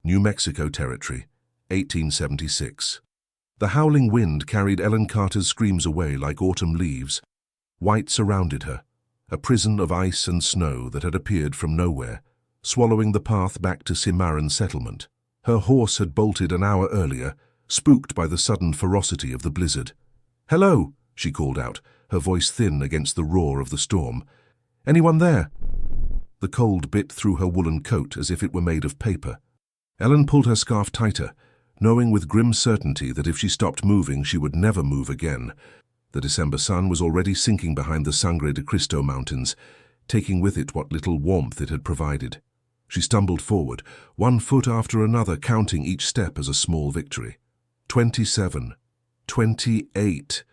New Mexico Territory, 1876. The howling wind carried Ellen Carter's screams away like autumn leaves. White surrounded her, a prison of ice and snow that had appeared from nowhere, swallowing the path back to Cimarron settlement. Her horse had bolted an hour earlier, spooked by the sudden ferocity of the blizzard. "Hello," she called out, her voice thin against the roar of the storm. "Anyone there?" The cold bit through her woolen coat as if it were made of paper. Ellen pulled her scarf tighter, knowing with grim certainty that if she stopped moving, she would never move again. The December sun was already sinking behind the Sangre de Cristo mountains, taking with it what little warmth it had provided. She stumbled forward, one foot after another, counting each step as a small victory. 27. 28.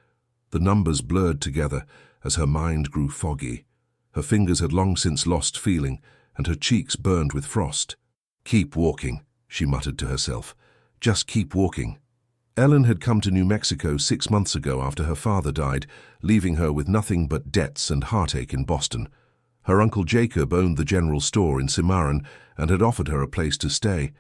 The numbers blurred together as her mind grew foggy. Her fingers had long since lost feeling, and her cheeks burned with frost. "Keep walking," she muttered to herself. "Just keep walking." Ellen had come to New Mexico 6 months ago after her father died, leaving her with nothing but debts and heartache in Boston. Her Uncle Jacob owned the general store in Cimarron and had offered her a place to stay,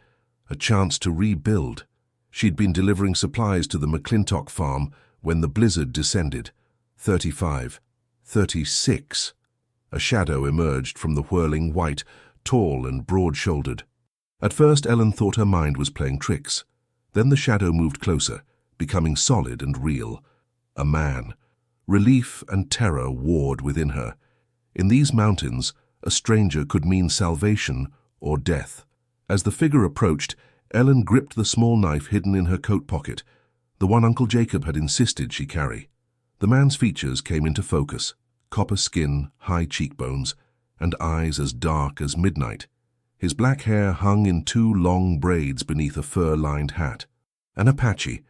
a chance to rebuild. She'd been delivering supplies to the McClintock farm when the blizzard descended. 35. 36. A shadow emerged from the whirling white, tall and broad-shouldered. At first Ellen thought her mind was playing tricks. Then the shadow moved closer, becoming solid and real. A man. Relief and terror warred within her. In these mountains, a stranger could mean salvation or death. As the figure approached, Ellen gripped the small knife hidden in her coat pocket, the one Uncle Jacob had insisted she carry. The man's features came into focus: copper skin, high cheekbones, and eyes as dark as midnight. His black hair hung in 2 long braids beneath a fur-lined hat. An Apache.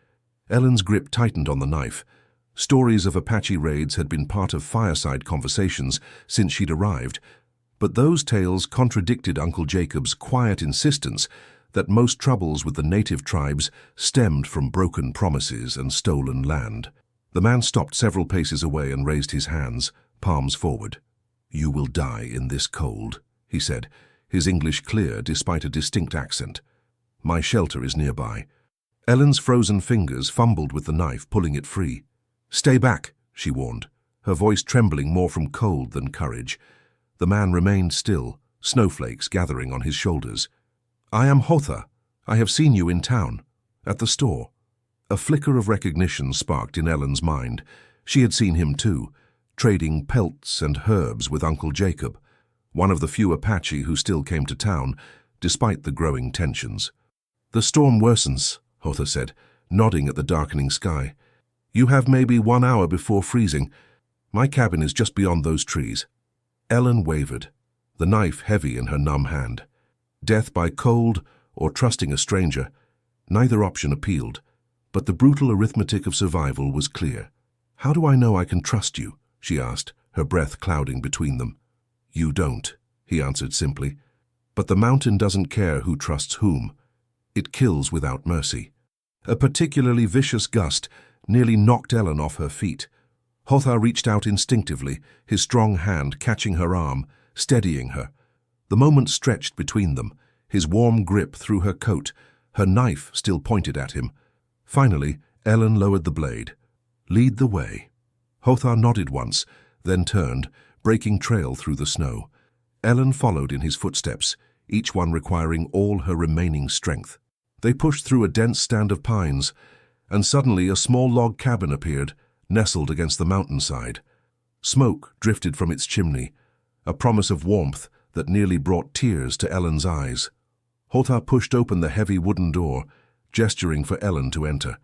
Ellen's grip tightened on the knife. Stories of Apache raids had been part of fireside conversations since she'd arrived, but those tales contradicted Uncle Jacob's quiet insistence that most troubles with the native tribes stemmed from broken promises and stolen land. The man stopped several paces away and raised his hands, palms forward. "You will die in this cold," he said, his English clear despite a distinct accent. "My shelter is nearby." Ellen's frozen fingers fumbled with the knife, pulling it free. "Stay back," she warned, her voice trembling more from cold than courage. The man remained still, snowflakes gathering on his shoulders. "I am Hotha. I have seen you in town, at the store." A flicker of recognition sparked in Ellen's mind. She had seen him too, trading pelts and herbs with Uncle Jacob, one of the few Apache who still came to town, despite the growing tensions. "The storm worsens," Hotha said, nodding at the darkening sky. "You have maybe 1 hour before freezing. My cabin is just beyond those trees." Ellen wavered, the knife heavy in her numb hand. Death by cold or trusting a stranger, neither option appealed, but the brutal arithmetic of survival was clear. "How do I know I can trust you?" she asked, her breath clouding between them. "You don't," he answered simply. "But the mountain doesn't care who trusts whom. It kills without mercy." A particularly vicious gust nearly knocked Ellen off her feet. Hotha reached out instinctively, his strong hand catching her arm, steadying her. The moment stretched between them, his warm grip through her coat, her knife still pointed at him. Finally, Ellen lowered the blade. "Lead the way." Hotha nodded once, then turned, breaking trail through the snow. Ellen followed in his footsteps, each one requiring all her remaining strength. They pushed through a dense stand of pines, and suddenly a small log cabin appeared, nestled against the mountainside. Smoke drifted from its chimney, a promise of warmth that nearly brought tears to Ellen's eyes. Hotha pushed open the heavy wooden door, gesturing for Ellen to enter.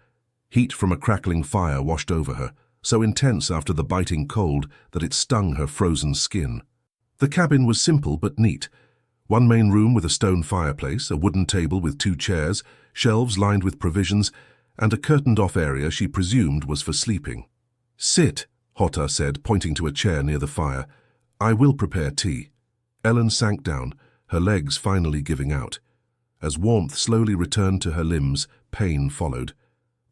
Heat from a crackling fire washed over her, so intense after the biting cold that it stung her frozen skin. The cabin was simple but neat. One main room with a stone fireplace, a wooden table with 2 chairs, shelves lined with provisions, and a curtained-off area she presumed was for sleeping. "Sit," Hotha said, pointing to a chair near the fire. "I will prepare tea." Ellen sank down, her legs finally giving out. As warmth slowly returned to her limbs, pain followed,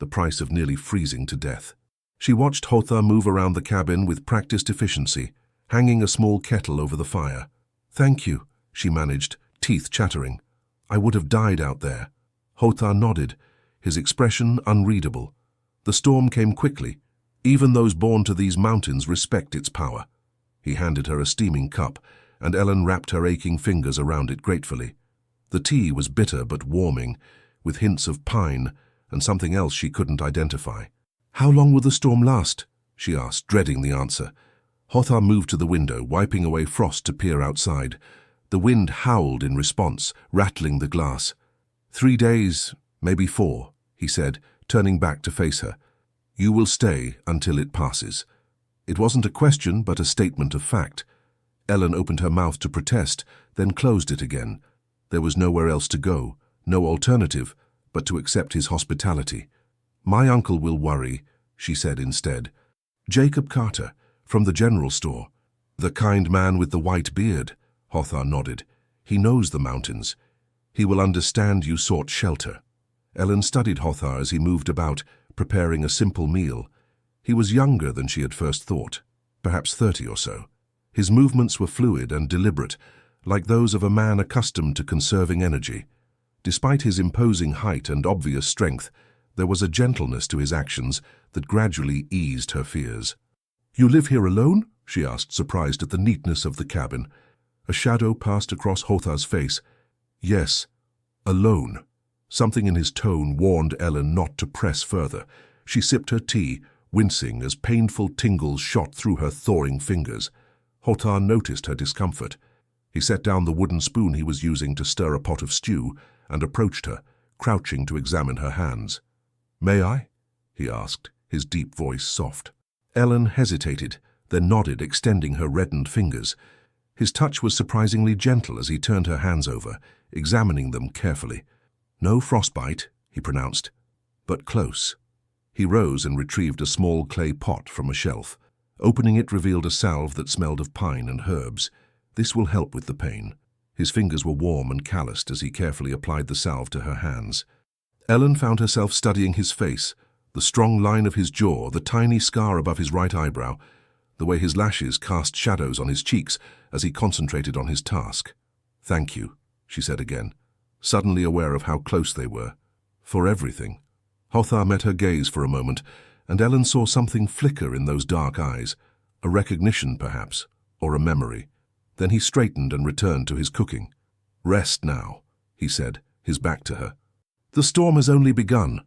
the price of nearly freezing to death. She watched Hotha move around the cabin with practiced efficiency, hanging a small kettle over the fire. "Thank you," she managed, teeth chattering. I would have died out there. Hotha nodded, his expression unreadable. The storm came quickly. Even those born to these mountains respect its power. He handed her a steaming cup, and Ellen wrapped her aching fingers around it gratefully. The tea was bitter but warming, with hints of pine and something else she couldn't identify. "How long will the storm last?" she asked, dreading the answer. Hotha moved to the window, wiping away frost to peer outside. The wind howled in response, rattling the glass. 3 days, maybe 4, he said, turning back to face her. "You will stay until it passes." It wasn't a question, but a statement of fact. Ellen opened her mouth to protest, then closed it again. There was nowhere else to go, no alternative, but to accept his hospitality. "My uncle will worry," she said instead. "Jacob Carter, from the general store." "The kind man with the white beard," Hotha nodded. "He knows the mountains. He will understand you sought shelter." Ellen studied Hotha as he moved about, preparing a simple meal. He was younger than she had first thought, perhaps 30 or so. His movements were fluid and deliberate, like those of a man accustomed to conserving energy. Despite his imposing height and obvious strength, there was a gentleness to his actions that gradually eased her fears. "You live here alone?" she asked, surprised at the neatness of the cabin. A shadow passed across Hotha's face. "Yes, alone." Something in his tone warned Ellen not to press further. She sipped her tea, wincing as painful tingles shot through her thawing fingers. Hotha noticed her discomfort. He set down the wooden spoon he was using to stir a pot of stew and approached her, crouching to examine her hands. "May I?" he asked, his deep voice soft. Ellen hesitated, then nodded, extending her reddened fingers. His touch was surprisingly gentle as he turned her hands over, examining them carefully. "No frostbite," he pronounced, "but close." He rose and retrieved a small clay pot from a shelf. Opening it revealed a salve that smelled of pine and herbs. "This will help with the pain." His fingers were warm and calloused as he carefully applied the salve to her hands. Ellen found herself studying his face, the strong line of his jaw, the tiny scar above his right eyebrow, the way his lashes cast shadows on his cheeks as he concentrated on his task. "Thank you," she said again, suddenly aware of how close they were. "For everything." Hotha met her gaze for a moment, and Ellen saw something flicker in those dark eyes, a recognition perhaps, or a memory. Then he straightened and returned to his cooking. "Rest now," he said, his back to her. "The storm has only begun."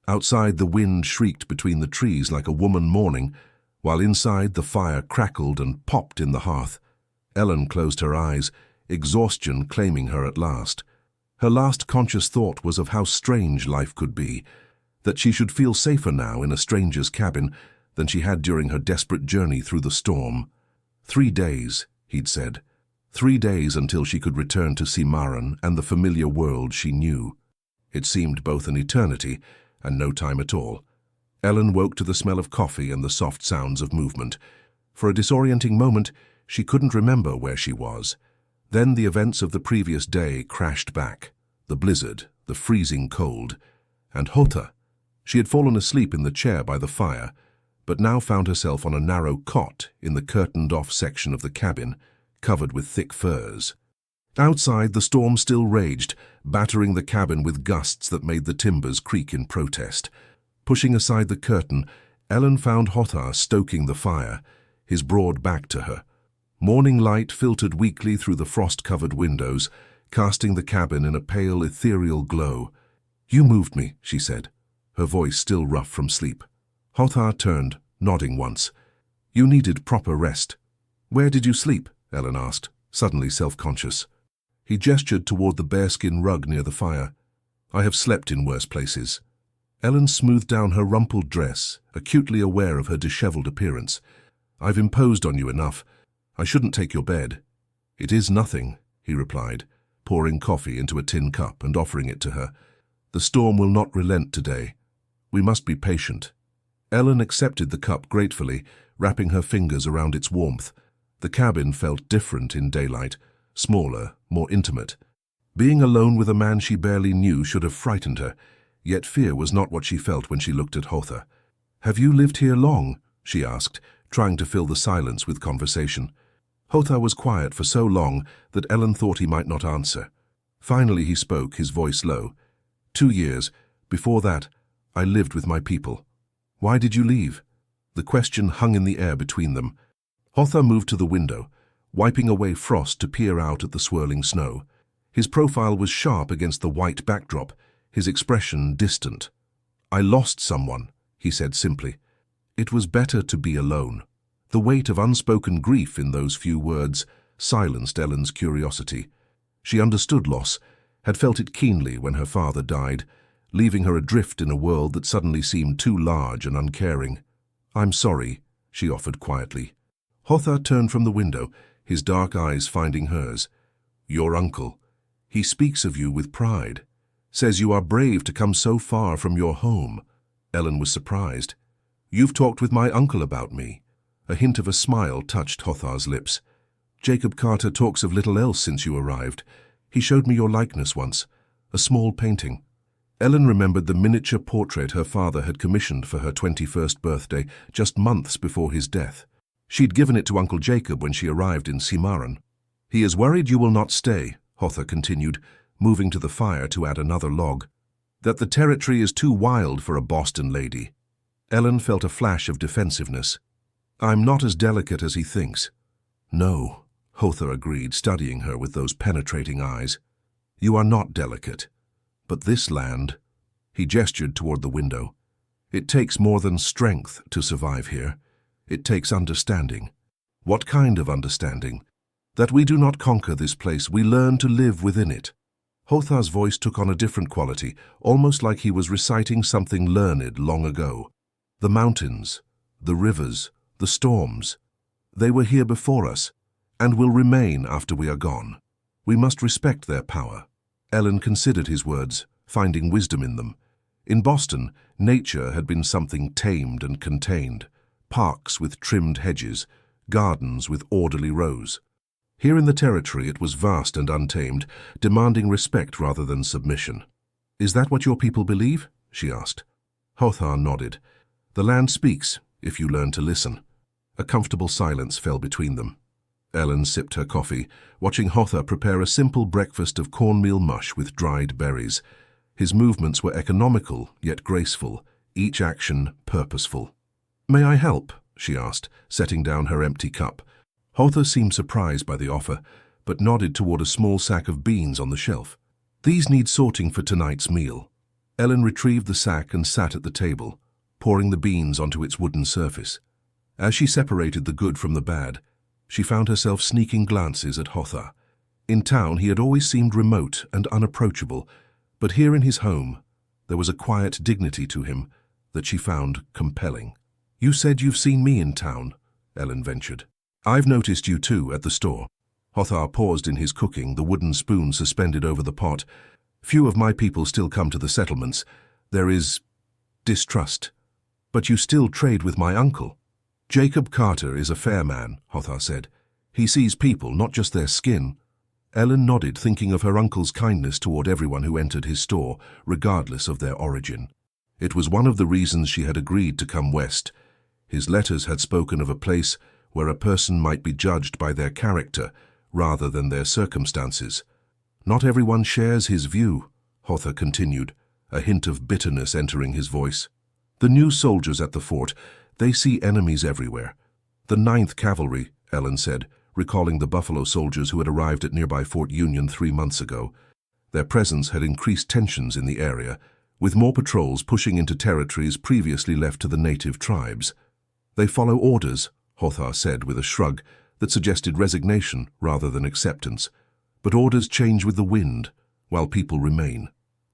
Outside, the wind shrieked between the trees like a woman mourning, while inside the fire crackled and popped in the hearth. Ellen closed her eyes, exhaustion claiming her at last. Her last conscious thought was of how strange life could be, that she should feel safer now in a stranger's cabin than she had during her desperate journey through the storm. 3 days, he'd said. 3 days until she could return to Cimarron and the familiar world she knew. It seemed both an eternity and no time at all. Ellen woke to the smell of coffee and the soft sounds of movement. For a disorienting moment, she couldn't remember where she was. Then the events of the previous day crashed back. The blizzard, the freezing cold, and Hotha. She had fallen asleep in the chair by the fire, but now found herself on a narrow cot in the curtained-off section of the cabin, covered with thick furs. Outside, the storm still raged, battering the cabin with gusts that made the timbers creak in protest. Pushing aside the curtain, Ellen found Hotha stoking the fire, his broad back to her. Morning light filtered weakly through the frost-covered windows, casting the cabin in a pale, ethereal glow. "You moved me," she said, her voice still rough from sleep. Hotha turned, nodding once. "You needed proper rest." "Where did you sleep?" Ellen asked, suddenly self-conscious. He gestured toward the bearskin rug near the fire. "I have slept in worse places." Ellen smoothed down her rumpled dress, acutely aware of her disheveled appearance. "I've imposed on you enough. I shouldn't take your bed." "It is nothing," he replied, pouring coffee into a tin cup and offering it to her. "The storm will not relent today. We must be patient." Ellen accepted the cup gratefully, wrapping her fingers around its warmth. The cabin felt different in daylight, smaller, more intimate. Being alone with a man she barely knew should have frightened her, yet fear was not what she felt when she looked at Hotha. "Have you lived here long?" she asked, trying to fill the silence with conversation. Hotha was quiet for so long that Ellen thought he might not answer. Finally he spoke, his voice low. 2 years. Before that, I lived with my people. Why did you leave? The question hung in the air between them. Hotha moved to the window, wiping away frost to peer out at the swirling snow. His profile was sharp against the white backdrop, his expression distant. I lost someone, he said simply. It was better to be alone. The weight of unspoken grief in those few words silenced Ellen's curiosity. She understood loss, had felt it keenly when her father died, leaving her adrift in a world that suddenly seemed too large and uncaring. I'm sorry, she offered quietly. Hotha turned from the window, his dark eyes finding hers. Your uncle. He speaks of you with pride. Says you are brave to come so far from your home. Ellen was surprised. You've talked with my uncle about me. A hint of a smile touched Hotha's lips. Jacob Carter talks of little else since you arrived. He showed me your likeness once, a small painting. Ellen remembered the miniature portrait her father had commissioned for her 21st birthday, just months before his death. She'd given it to Uncle Jacob when she arrived in Cimarron. He is worried you will not stay, Hotha continued, moving to the fire to add another log. That the territory is too wild for a Boston lady. Ellen felt a flash of defensiveness. I'm not as delicate as he thinks. No, Hotha agreed, studying her with those penetrating eyes. You are not delicate. But this land, he gestured toward the window. It takes more than strength to survive here. It takes understanding. What kind of understanding? That we do not conquer this place, we learn to live within it. Hotha's voice took on a different quality, almost like he was reciting something learned long ago. The mountains, the rivers, the storms, they were here before us, and will remain after we are gone. We must respect their power. Ellen considered his words, finding wisdom in them. In Boston, nature had been something tamed and contained, parks with trimmed hedges, gardens with orderly rows. Here in the territory it was vast and untamed, demanding respect rather than submission. Is that what your people believe? She asked. Hotha nodded. The land speaks, if you learn to listen. A comfortable silence fell between them. Ellen sipped her coffee, watching Hotha prepare a simple breakfast of cornmeal mush with dried berries. His movements were economical, yet graceful, each action purposeful. May I help? She asked, setting down her empty cup. Hotha seemed surprised by the offer, but nodded toward a small sack of beans on the shelf. These need sorting for tonight's meal. Ellen retrieved the sack and sat at the table, pouring the beans onto its wooden surface. As she separated the good from the bad, she found herself sneaking glances at Hotha. In town he had always seemed remote and unapproachable, but here in his home there was a quiet dignity to him that she found compelling. You said you've seen me in town, Ellen ventured. I've noticed you too at the store. Hotha paused in his cooking, the wooden spoon suspended over the pot. Few of my people still come to the settlements. There is distrust. But you still trade with my uncle. Jacob Carter is a fair man, Hotha said. He sees people, not just their skin. Ellen nodded, thinking of her uncle's kindness toward everyone who entered his store, regardless of their origin. It was one of the reasons she had agreed to come west. His letters had spoken of a place where a person might be judged by their character rather than their circumstances. Not everyone shares his view, Hotha continued, a hint of bitterness entering his voice. The new soldiers at the fort, they see enemies everywhere. The 9th Cavalry, Ellen said, recalling the Buffalo soldiers who had arrived at nearby Fort Union 3 months ago. Their presence had increased tensions in the area, with more patrols pushing into territories previously left to the native tribes. They follow orders, Hotha said with a shrug that suggested resignation rather than acceptance. But orders change with the wind, while people remain.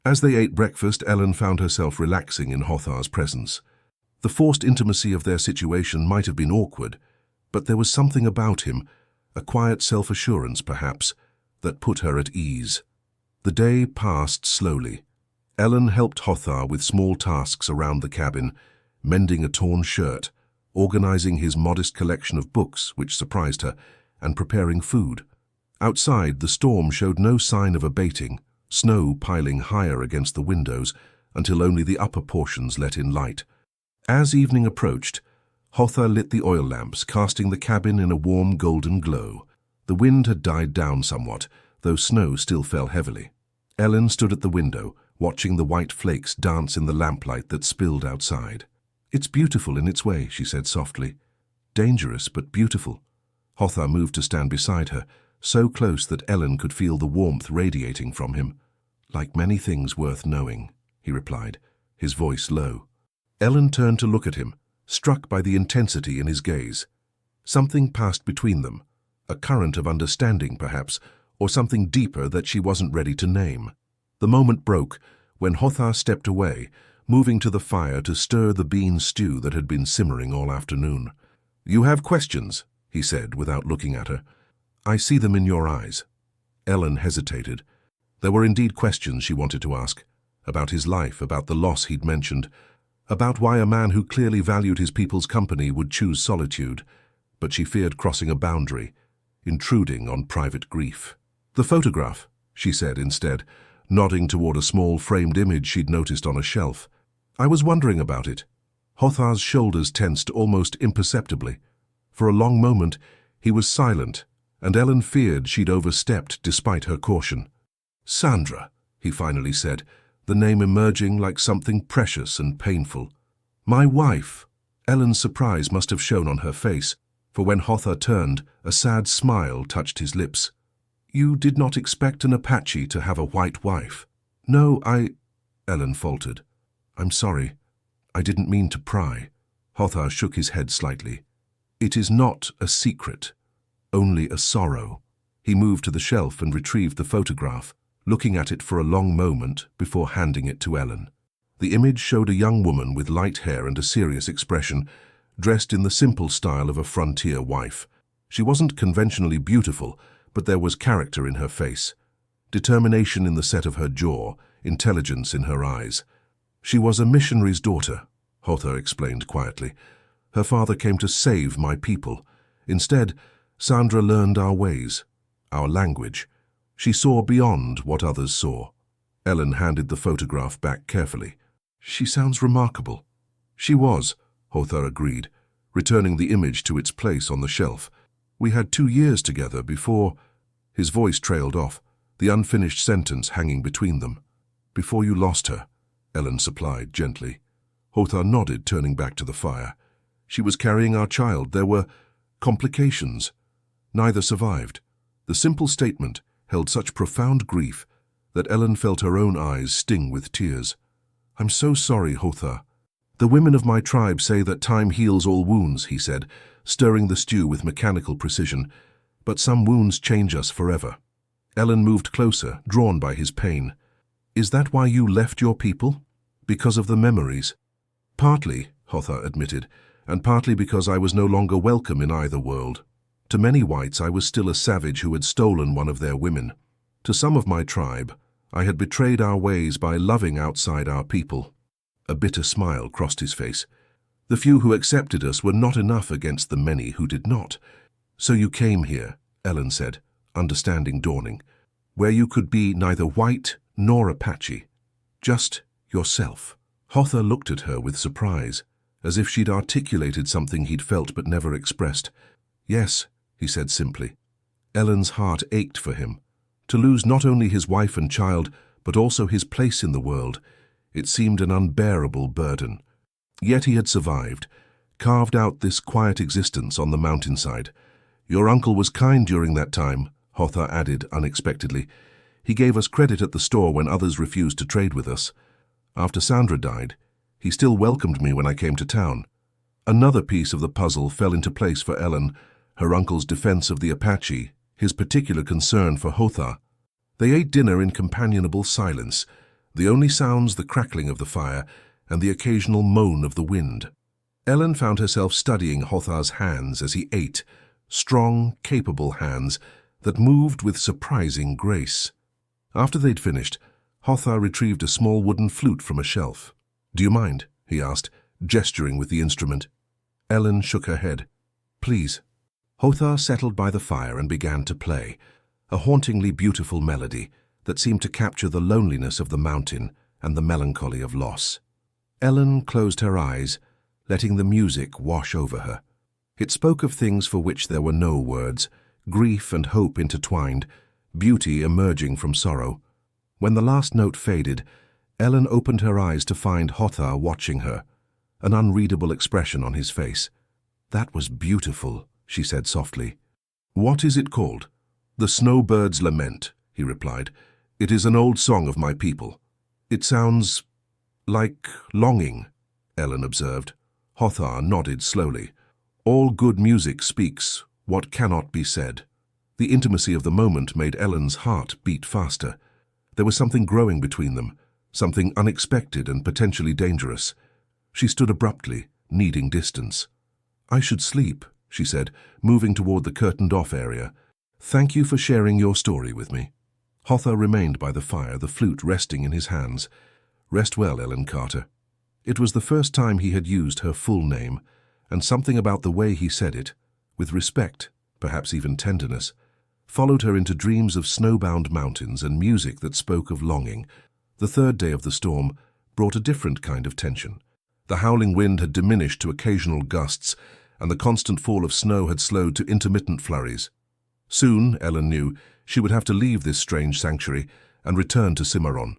As they ate breakfast, Ellen found herself relaxing in Hotha's presence. The forced intimacy of their situation might have been awkward, but there was something about him, a quiet self-assurance perhaps, that put her at ease. The day passed slowly. Ellen helped Hotha with small tasks around the cabin, mending a torn shirt, organizing his modest collection of books, which surprised her, and preparing food. Outside, the storm showed no sign of abating, snow piling higher against the windows until only the upper portions let in light. As evening approached, Hotha lit the oil lamps, casting the cabin in a warm golden glow. The wind had died down somewhat, though snow still fell heavily. Ellen stood at the window, watching the white flakes dance in the lamplight that spilled outside. "It's beautiful in its way," she said softly. "Dangerous, but beautiful." Hotha moved to stand beside her, so close that Ellen could feel the warmth radiating from him. "Like many things worth knowing," he replied, his voice low. Ellen turned to look at him, struck by the intensity in his gaze. Something passed between them, a current of understanding perhaps, or something deeper that she wasn't ready to name. The moment broke when Hotha stepped away, moving to the fire to stir the bean stew that had been simmering all afternoon. "You have questions," he said without looking at her. "I see them in your eyes." Ellen hesitated. There were indeed questions she wanted to ask, about his life, about the loss he'd mentioned, about why a man who clearly valued his people's company would choose solitude, but she feared crossing a boundary, intruding on private grief. "The photograph," she said instead, nodding toward a small framed image she'd noticed on a shelf. "I was wondering about it." Hotha's shoulders tensed almost imperceptibly. For a long moment, he was silent, and Ellen feared she'd overstepped despite her caution. "Sandra," he finally said, the name emerging like something precious and painful. "My wife." Ellen's surprise must have shown on her face, for when Hotha turned, a sad smile touched his lips. "You did not expect an Apache to have a white wife." "No, Ellen faltered. "I'm sorry. I didn't mean to pry." Hotha shook his head slightly. "It is not a secret, only a sorrow." He moved to the shelf and retrieved the photograph, looking at it for a long moment before handing it to Ellen. The image showed a young woman with light hair and a serious expression, dressed in the simple style of a frontier wife. She wasn't conventionally beautiful, but there was character in her face, determination in the set of her jaw, intelligence in her eyes. "She was a missionary's daughter," Hotha explained quietly. "Her father came to save my people. Instead, Sandra learned our ways, our language. She saw beyond what others saw." Ellen handed the photograph back carefully. "She sounds remarkable." "She was," Hotha agreed, returning the image to its place on the shelf. "We had 2 years together before—" His voice trailed off, the unfinished sentence hanging between them. "Before you lost her," Ellen supplied gently. Hotha nodded, turning back to the fire. "She was carrying our child. There were complications. Neither survived." The simple statement held such profound grief that Ellen felt her own eyes sting with tears. "I'm so sorry, Hotha." "The women of my tribe say that time heals all wounds," he said, stirring the stew with mechanical precision. "But some wounds change us forever." Ellen moved closer, drawn by his pain. "Is that why you left your people? Because of the memories?" "Partly," Hotha admitted, "and partly because I was no longer welcome in either world. To many whites, I was still a savage who had stolen one of their women. To some of my tribe, I had betrayed our ways by loving outside our people." A bitter smile crossed his face. "The few who accepted us were not enough against the many who did not. So you came here," Ellen said, understanding dawning, "where you could be neither white nor Apache, just yourself." Hotha looked at her with surprise, as if she'd articulated something he'd felt but never expressed. "Yes," he said simply. Ellen's heart ached for him. To lose not only his wife and child, but also his place in the world, it seemed an unbearable burden. Yet he had survived, carved out this quiet existence on the mountainside. "Your uncle was kind during that time," Hotha added unexpectedly. "He gave us credit at the store when others refused to trade with us. After Sandra died, he still welcomed me when I came to town." Another piece of the puzzle fell into place for Ellen, her uncle's defense of the Apache, his particular concern for Hotha. They ate dinner in companionable silence, the only sounds the crackling of the fire and the occasional moan of the wind. Ellen found herself studying Hotha's hands as he ate, strong, capable hands that moved with surprising grace. After they'd finished, Hotha retrieved a small wooden flute from a shelf. "Do you mind?" he asked, gesturing with the instrument. Ellen shook her head. "Please." Hotha settled by the fire and began to play, a hauntingly beautiful melody that seemed to capture the loneliness of the mountain and the melancholy of loss. Ellen closed her eyes, letting the music wash over her. It spoke of things for which there were no words, grief and hope intertwined, beauty emerging from sorrow. When the last note faded, Ellen opened her eyes to find Hotha watching her, an unreadable expression on his face. "That was beautiful," she said softly. "What is it called?" "The Snowbird's Lament," he replied. "It is an old song of my people." "It sounds like longing," Ellen observed. Hotha nodded slowly. "All good music speaks what cannot be said." The intimacy of the moment made Ellen's heart beat faster. There was something growing between them, something unexpected and potentially dangerous. She stood abruptly, needing distance. "I should sleep," she said, moving toward the curtained-off area. "Thank you for sharing your story with me." Hotha remained by the fire, the flute resting in his hands. "Rest well, Ellen Carter." It was the first time he had used her full name, and something about the way he said it, with respect, perhaps even tenderness, followed her into dreams of snowbound mountains and music that spoke of longing. The third day of the storm brought a different kind of tension. The howling wind had diminished to occasional gusts, and the constant fall of snow had slowed to intermittent flurries. Soon, Ellen knew, she would have to leave this strange sanctuary and return to Cimarron.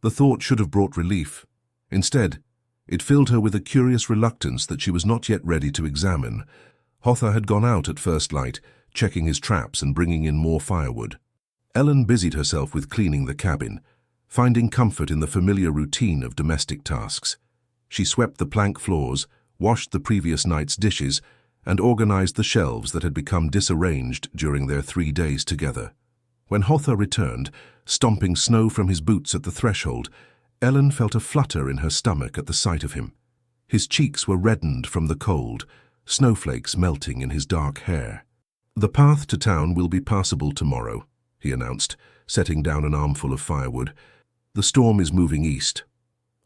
The thought should have brought relief. Instead, it filled her with a curious reluctance that she was not yet ready to examine. Hotha had gone out at first light, checking his traps and bringing in more firewood. Ellen busied herself with cleaning the cabin, finding comfort in the familiar routine of domestic tasks. She swept the plank floors, washed the previous night's dishes, and organized the shelves that had become disarranged during their 3 days together. When Hotha returned, stomping snow from his boots at the threshold, Ellen felt a flutter in her stomach at the sight of him. His cheeks were reddened from the cold, snowflakes melting in his dark hair. "The path to town will be passable tomorrow," he announced, setting down an armful of firewood. "The storm is moving east."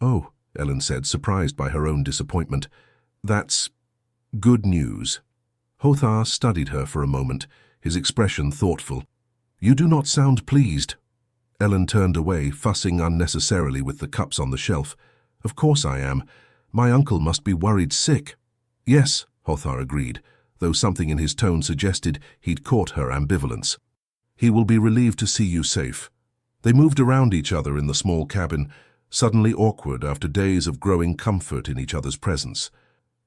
"Oh," Ellen said, surprised by her own disappointment. "That's good news." Hotha studied her for a moment, his expression thoughtful. "You do not sound pleased." Ellen turned away, fussing unnecessarily with the cups on the shelf. "Of course I am. My uncle must be worried sick." "Yes," Hotha agreed, though something in his tone suggested he'd caught her ambivalence. "He will be relieved to see you safe." They moved around each other in the small cabin, suddenly awkward after days of growing comfort in each other's presence.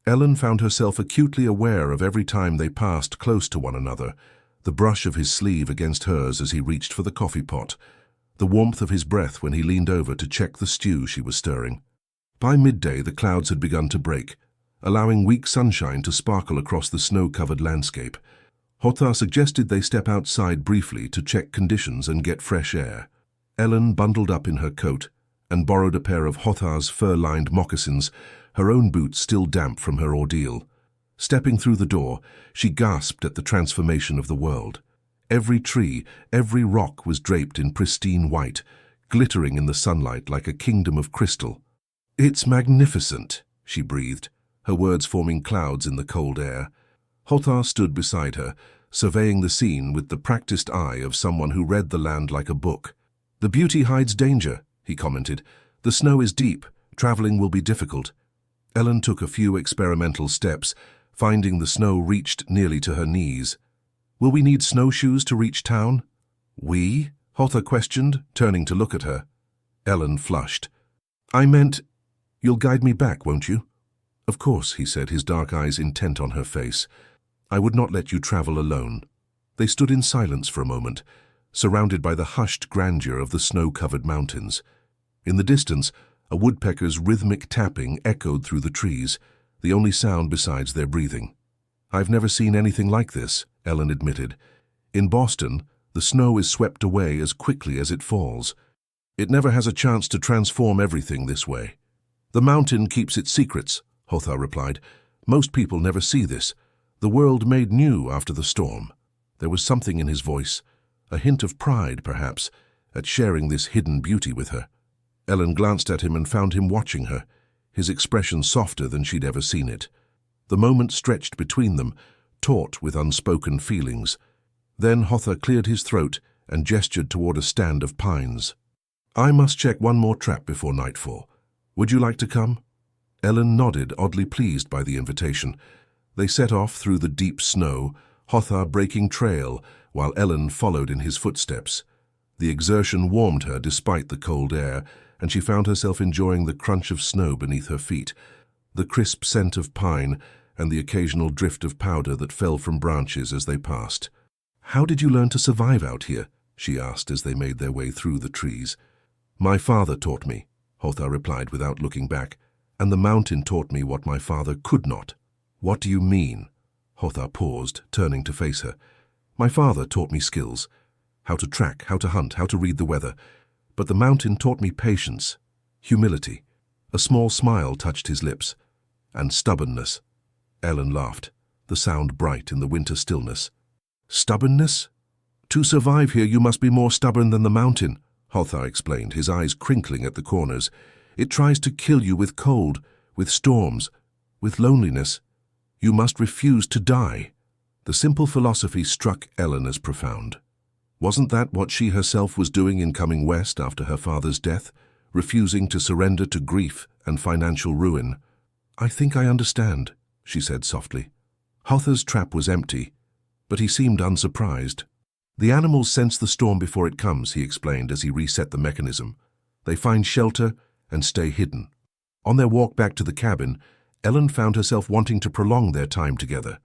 Ellen found herself acutely aware of every time they passed close to one another, the brush of his sleeve against hers as he reached for the coffee pot, the warmth of his breath when he leaned over to check the stew she was stirring. By midday, the clouds had begun to break, allowing weak sunshine to sparkle across the snow-covered landscape. Hotha suggested they step outside briefly to check conditions and get fresh air. Ellen bundled up in her coat and borrowed a pair of Hotha's fur-lined moccasins, her own boots still damp from her ordeal. Stepping through the door, she gasped at the transformation of the world. Every tree, every rock was draped in pristine white, glittering in the sunlight like a kingdom of crystal. "It's magnificent," she breathed, her words forming clouds in the cold air. Hotha stood beside her, surveying the scene with the practiced eye of someone who read the land like a book. "The beauty hides danger," he commented. "The snow is deep. Traveling will be difficult." Ellen took a few experimental steps, finding the snow reached nearly to her knees. "Will we need snowshoes to reach town?" "We?" Hotha questioned, turning to look at her. Ellen flushed. "I meant, you'll guide me back, won't you?" "Of course," he said, his dark eyes intent on her face. "I would not let you travel alone." They stood in silence for a moment, surrounded by the hushed grandeur of the snow-covered mountains. In the distance, a woodpecker's rhythmic tapping echoed through the trees, the only sound besides their breathing. "I've never seen anything like this," Ellen admitted. "In Boston, the snow is swept away as quickly as it falls. It never has a chance to transform everything this way." "The mountain keeps its secrets," Hotha replied. "Most people never see this. The world made new after the storm." There was something in his voice, a hint of pride, perhaps, at sharing this hidden beauty with her. Ellen glanced at him and found him watching her, his expression softer than she'd ever seen it. The moment stretched between them, taut with unspoken feelings. Then Hotha cleared his throat and gestured toward a stand of pines. "I must check one more trap before nightfall. Would you like to come?" Ellen nodded, oddly pleased by the invitation. They set off through the deep snow, Hotha breaking trail, while Ellen followed in his footsteps. The exertion warmed her despite the cold air, and she found herself enjoying the crunch of snow beneath her feet, the crisp scent of pine, and the occasional drift of powder that fell from branches as they passed. "How did you learn to survive out here?" she asked as they made their way through the trees. "My father taught me," Hotha replied without looking back, "and the mountain taught me what my father could not." "What do you mean?" Hotha paused, turning to face her. "My father taught me skills. How to track, how to hunt, how to read the weather. But the mountain taught me patience, humility." A small smile touched his lips. "And stubbornness." Ellen laughed, the sound bright in the winter stillness. "Stubbornness? To survive here you must be more stubborn than the mountain," Hotha explained, his eyes crinkling at the corners. "It tries to kill you with cold, with storms, with loneliness. You must refuse to die." The simple philosophy struck Ellen as profound. Wasn't that what she herself was doing in coming west after her father's death, refusing to surrender to grief and financial ruin? "I think I understand," she said softly. Hotha's trap was empty, but he seemed unsurprised. "The animals sense the storm before it comes," he explained as he reset the mechanism. "They find shelter and stay hidden." On their walk back to the cabin, Ellen found herself wanting to prolong their time together.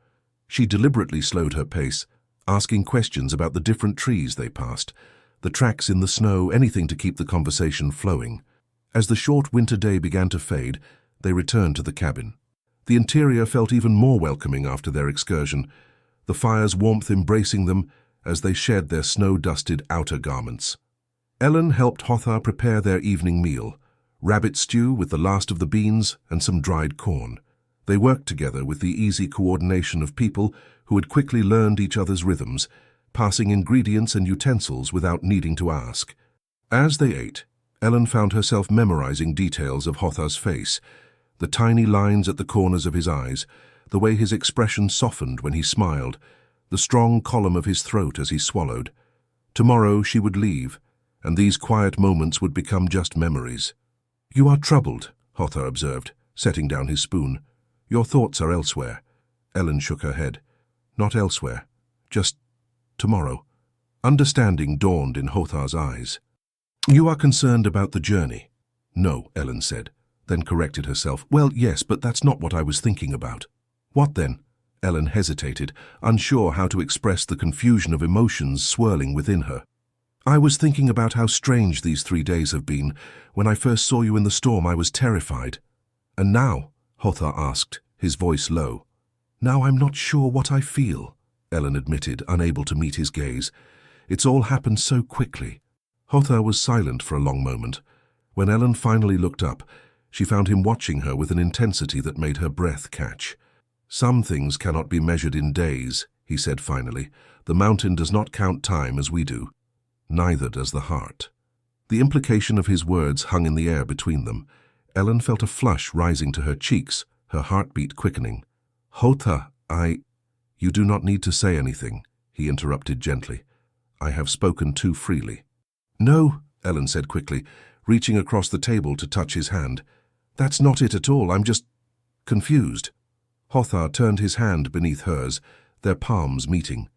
She deliberately slowed her pace, asking questions about the different trees they passed, the tracks in the snow, anything to keep the conversation flowing. As the short winter day began to fade, they returned to the cabin. The interior felt even more welcoming after their excursion, the fire's warmth embracing them as they shed their snow-dusted outer garments. Ellen helped Hotha prepare their evening meal, rabbit stew with the last of the beans and some dried corn. They worked together with the easy coordination of people who had quickly learned each other's rhythms, passing ingredients and utensils without needing to ask. As they ate, Ellen found herself memorizing details of Hotha's face, the tiny lines at the corners of his eyes, the way his expression softened when he smiled, the strong column of his throat as he swallowed. Tomorrow she would leave, and these quiet moments would become just memories. "You are troubled," Hotha observed, setting down his spoon. "Your thoughts are elsewhere." Ellen shook her head. "Not elsewhere. Just tomorrow." Understanding dawned in Hotha's eyes. "You are concerned about the journey." "No," Ellen said, then corrected herself. "Well, yes, but that's not what I was thinking about." "What then?" Ellen hesitated, unsure how to express the confusion of emotions swirling within her. "I was thinking about how strange these 3 days have been. When I first saw you in the storm, I was terrified." "And now?" Hotha asked, his voice low. "Now I'm not sure what I feel," Ellen admitted, unable to meet his gaze. "It's all happened so quickly." Hotha was silent for a long moment. When Ellen finally looked up, she found him watching her with an intensity that made her breath catch. "Some things cannot be measured in days," he said finally. "The mountain does not count time as we do. Neither does the heart." The implication of his words hung in the air between them. Ellen felt a flush rising to her cheeks, her heartbeat quickening. "Hotha, You do not need to say anything," he interrupted gently. "I have spoken too freely." "No," Ellen said quickly, reaching across the table to touch his hand. "That's not it at all. I'm just confused." Hotha turned his hand beneath hers, their palms meeting.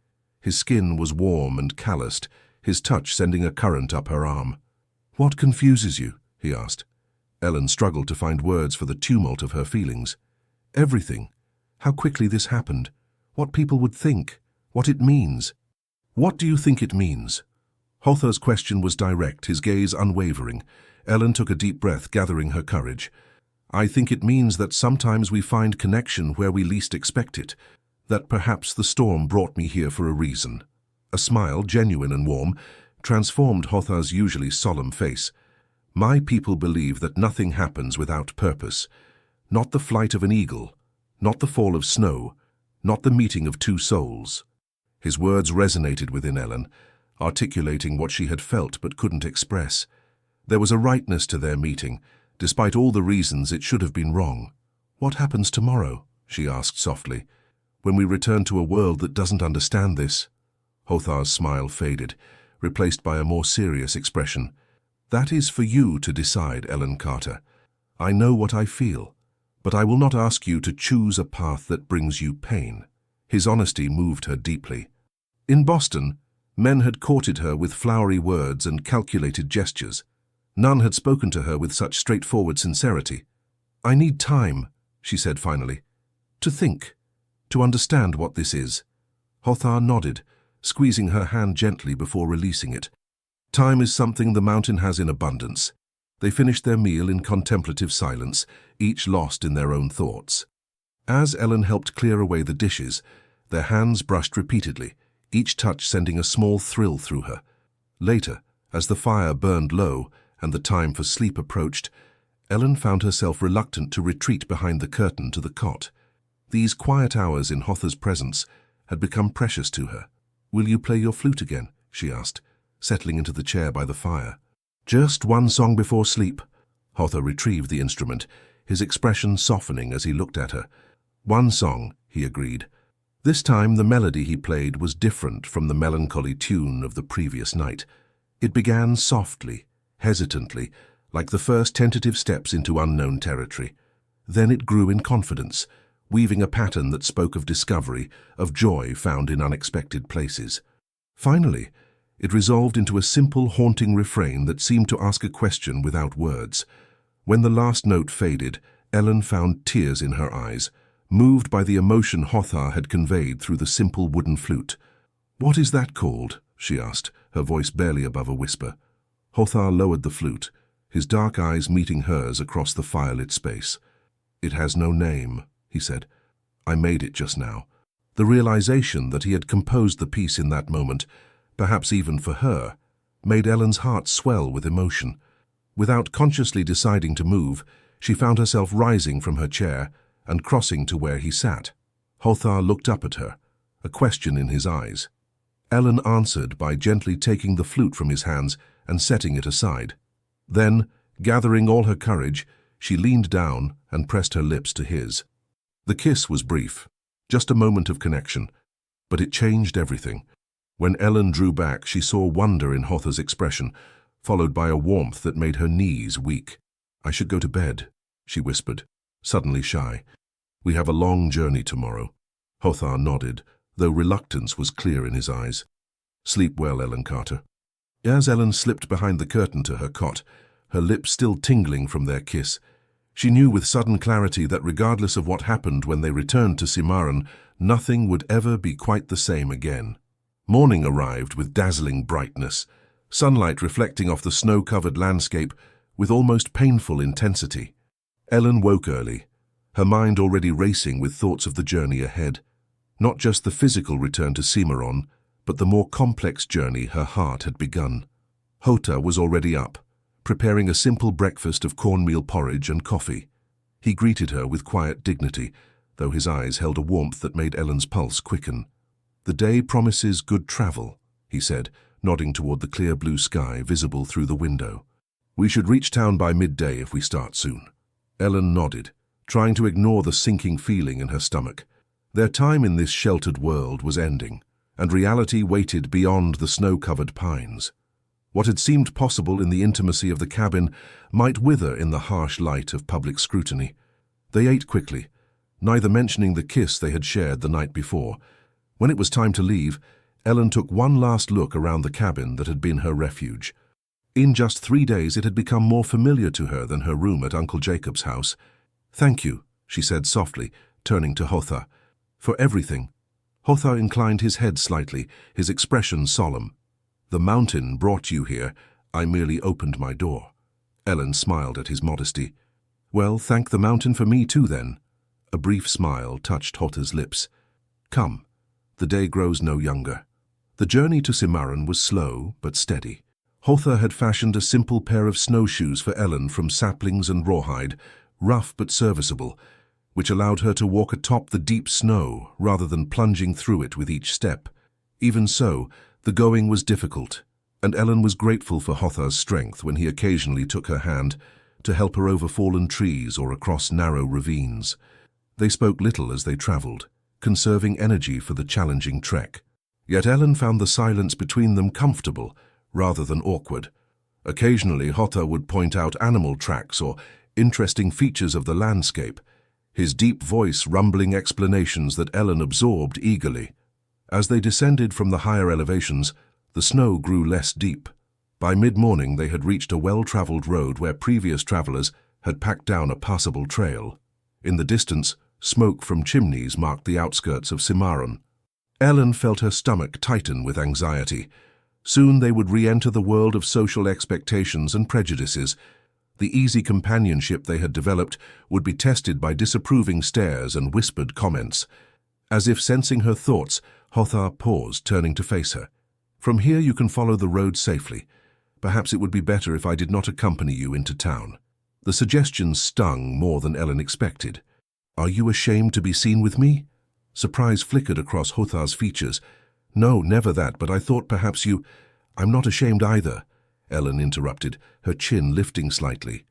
His skin was warm and calloused, his touch sending a current up her arm. "What confuses you?" he asked. Ellen struggled to find words for the tumult of her feelings. "Everything. How quickly this happened. What people would think. What it means." "What do you think it means?" Hotha's question was direct, his gaze unwavering. Ellen took a deep breath, gathering her courage. "I think it means that sometimes we find connection where we least expect it, that perhaps the storm brought me here for a reason." A smile, genuine and warm, transformed Hotha's usually solemn face. "My people believe that nothing happens without purpose. Not the flight of an eagle, not the fall of snow, not the meeting of two souls." His words resonated within Ellen, articulating what she had felt but couldn't express. There was a rightness to their meeting, despite all the reasons it should have been wrong. "What happens tomorrow?" she asked softly. "When we return to a world that doesn't understand this?" Hotha's smile faded, replaced by a more serious expression. "That is for you to decide, Ellen Carter. I know what I feel, but I will not ask you to choose a path that brings you pain." His honesty moved her deeply. "In Boston, Men had courted her with flowery words and calculated gestures. None had spoken to her with such straightforward sincerity. "I need time," she said finally, "to think, to understand what this is." Hotha nodded, squeezing her hand gently before releasing it. Time is something the mountain has in abundance. They finished their meal in contemplative silence, each lost in their own thoughts. As Ellen helped clear away the dishes, their hands brushed repeatedly, each touch sending a small thrill through her. Later, as the fire burned low and the time for sleep approached, Ellen found herself reluctant to retreat behind the curtain to the cot. These quiet hours in Hotha's presence had become precious to her. "Will you play your flute again?" she asked, settling into the chair by the fire. "Just one song before sleep." Hotha retrieved the instrument, his expression softening as he looked at her. "One song," he agreed. This time the melody he played was different from the melancholy tune of the previous night. It began softly, hesitantly, like the first tentative steps into unknown territory. Then it grew in confidence, weaving a pattern that spoke of discovery, of joy found in unexpected places. Finally, it resolved into a simple, haunting refrain that seemed to ask a question without words. When the last note faded, Ellen found tears in her eyes, moved by the emotion Hotha had conveyed through the simple wooden flute. "What is that called?" she asked, her voice barely above a whisper. Hotha lowered the flute, his dark eyes meeting hers across the firelit space. "It has no name," he said. "I made it just now." The realization that he had composed the piece in that moment, perhaps even for her, made Ellen's heart swell with emotion. Without consciously deciding to move, she found herself rising from her chair and crossing to where he sat. Hotha looked up at her, a question in his eyes. Ellen answered by gently taking the flute from his hands and setting it aside. Then, gathering all her courage, she leaned down and pressed her lips to his. The kiss was brief, just a moment of connection, but it changed everything. When Ellen drew back, she saw wonder in Hotha's expression, followed by a warmth that made her knees weak. "I should go to bed," she whispered, suddenly shy. "We have a long journey tomorrow." Hotha nodded, though reluctance was clear in his eyes. "Sleep well, Ellen Carter." As Ellen slipped behind the curtain to her cot, her lips still tingling from their kiss, she knew with sudden clarity that regardless of what happened when they returned to Cimarron, nothing would ever be quite the same again. Morning arrived with dazzling brightness, sunlight reflecting off the snow-covered landscape with almost painful intensity. Ellen woke early, her mind already racing with thoughts of the journey ahead. Not just the physical return to Cimarron, but the more complex journey her heart had begun. Hotha was already up, preparing a simple breakfast of cornmeal porridge and coffee. He greeted her with quiet dignity, though his eyes held a warmth that made Ellen's pulse quicken. "The day promises good travel," he said, nodding toward the clear blue sky visible through the window. "We should reach town by midday if we start soon." Ellen nodded, trying to ignore the sinking feeling in her stomach. Their time in this sheltered world was ending, and reality waited beyond the snow-covered pines. What had seemed possible in the intimacy of the cabin might wither in the harsh light of public scrutiny. They ate quickly, neither mentioning the kiss they had shared the night before. When it was time to leave, Ellen took one last look around the cabin that had been her refuge. In just 3 days it had become more familiar to her than her room at Uncle Jacob's house. "Thank you," she said softly, turning to Hotha. "For everything." Hotha inclined his head slightly, his expression solemn. "The mountain brought you here. I merely opened my door." Ellen smiled at his modesty. "Well, thank the mountain for me too, then." A brief smile touched Hotha's lips. "Come, the day grows no younger." The journey to Cimarron was slow but steady. Hotha had fashioned a simple pair of snowshoes for Ellen from saplings and rawhide, rough but serviceable, which allowed her to walk atop the deep snow rather than plunging through it with each step. Even so, the going was difficult, and Ellen was grateful for Hotha's strength when he occasionally took her hand to help her over fallen trees or across narrow ravines. They spoke little as they traveled, conserving energy for the challenging trek. Yet Ellen found the silence between them comfortable rather than awkward. Occasionally, Hotha would point out animal tracks or interesting features of the landscape, his deep voice rumbling explanations that Ellen absorbed eagerly. As they descended from the higher elevations, The snow grew less deep. By mid-morning they had reached a well-traveled road where previous travelers had packed down a passable trail. In the distance, smoke from chimneys marked the outskirts of Cimarron. Ellen felt her stomach tighten with anxiety. Soon they would re-enter the world of social expectations and prejudices. The easy companionship they had developed would be tested by disapproving stares and whispered comments. As if sensing her thoughts, Hotha paused, turning to face her. "From here you can follow the road safely. Perhaps it would be better if I did not accompany you into town." The suggestion stung more than Ellen expected. "Are you ashamed to be seen with me?" Surprise flickered across Hotha's features. "No, never that, but I thought perhaps you—" "I'm not ashamed either," Ellen interrupted, her chin lifting slightly.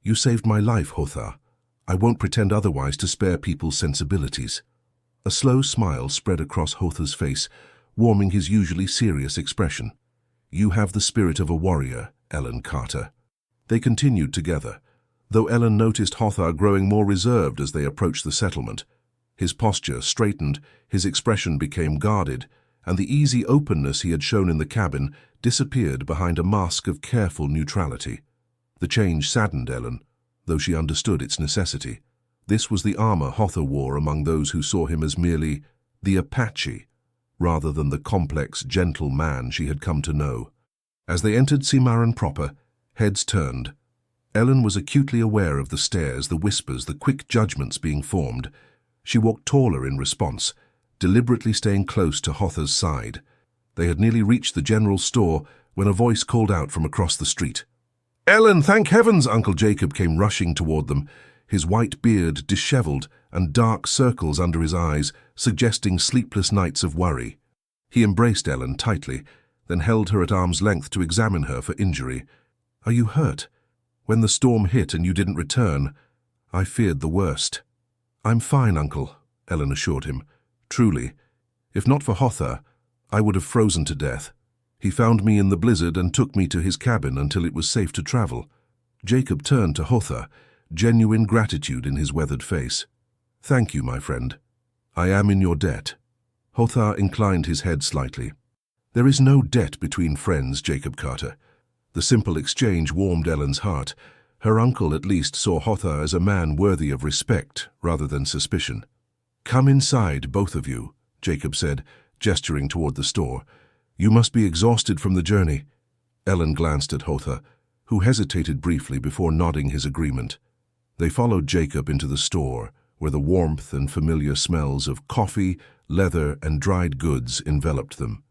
"You saved my life, Hotha. I won't pretend otherwise to spare people's sensibilities." A slow smile spread across Hotha's face, warming his usually serious expression. "You have the spirit of a warrior, Ellen Carter." They continued together, though Ellen noticed Hotha growing more reserved as they approached the settlement. His posture straightened, his expression became guarded, and the easy openness he had shown in the cabin disappeared behind a mask of careful neutrality. The change saddened Ellen, though she understood its necessity. This was the armor Hotha wore among those who saw him as merely the Apache, rather than the complex, gentle man she had come to know. As they entered Cimarron proper, heads turned. Ellen was acutely aware of the stares, the whispers, the quick judgments being formed. She walked taller in response, deliberately staying close to Hotha's side. They had nearly reached the general store when a voice called out from across the street. "Ellen, thank heavens!" Uncle Jacob came rushing toward them, his white beard disheveled and dark circles under his eyes, suggesting sleepless nights of worry. He embraced Ellen tightly, then held her at arm's length to examine her for injury. "Are you hurt? When the storm hit and you didn't return, I feared the worst." "I'm fine, Uncle," Ellen assured him. "Truly. If not for Hotha, I would have frozen to death. He found me in the blizzard and took me to his cabin until it was safe to travel." Jacob turned to Hotha, genuine gratitude in his weathered face. "Thank you, my friend. I am in your debt." Hotha inclined his head slightly. "There is no debt between friends, Jacob Carter." The simple exchange warmed Ellen's heart. Her uncle at least saw Hotha as a man worthy of respect rather than suspicion. "Come inside, both of you," Jacob said, gesturing toward the store. "You must be exhausted from the journey." Ellen glanced at Hotha, who hesitated briefly before nodding his agreement. They followed Jacob into the store, where the warmth and familiar smells of coffee, leather, and dried goods enveloped them.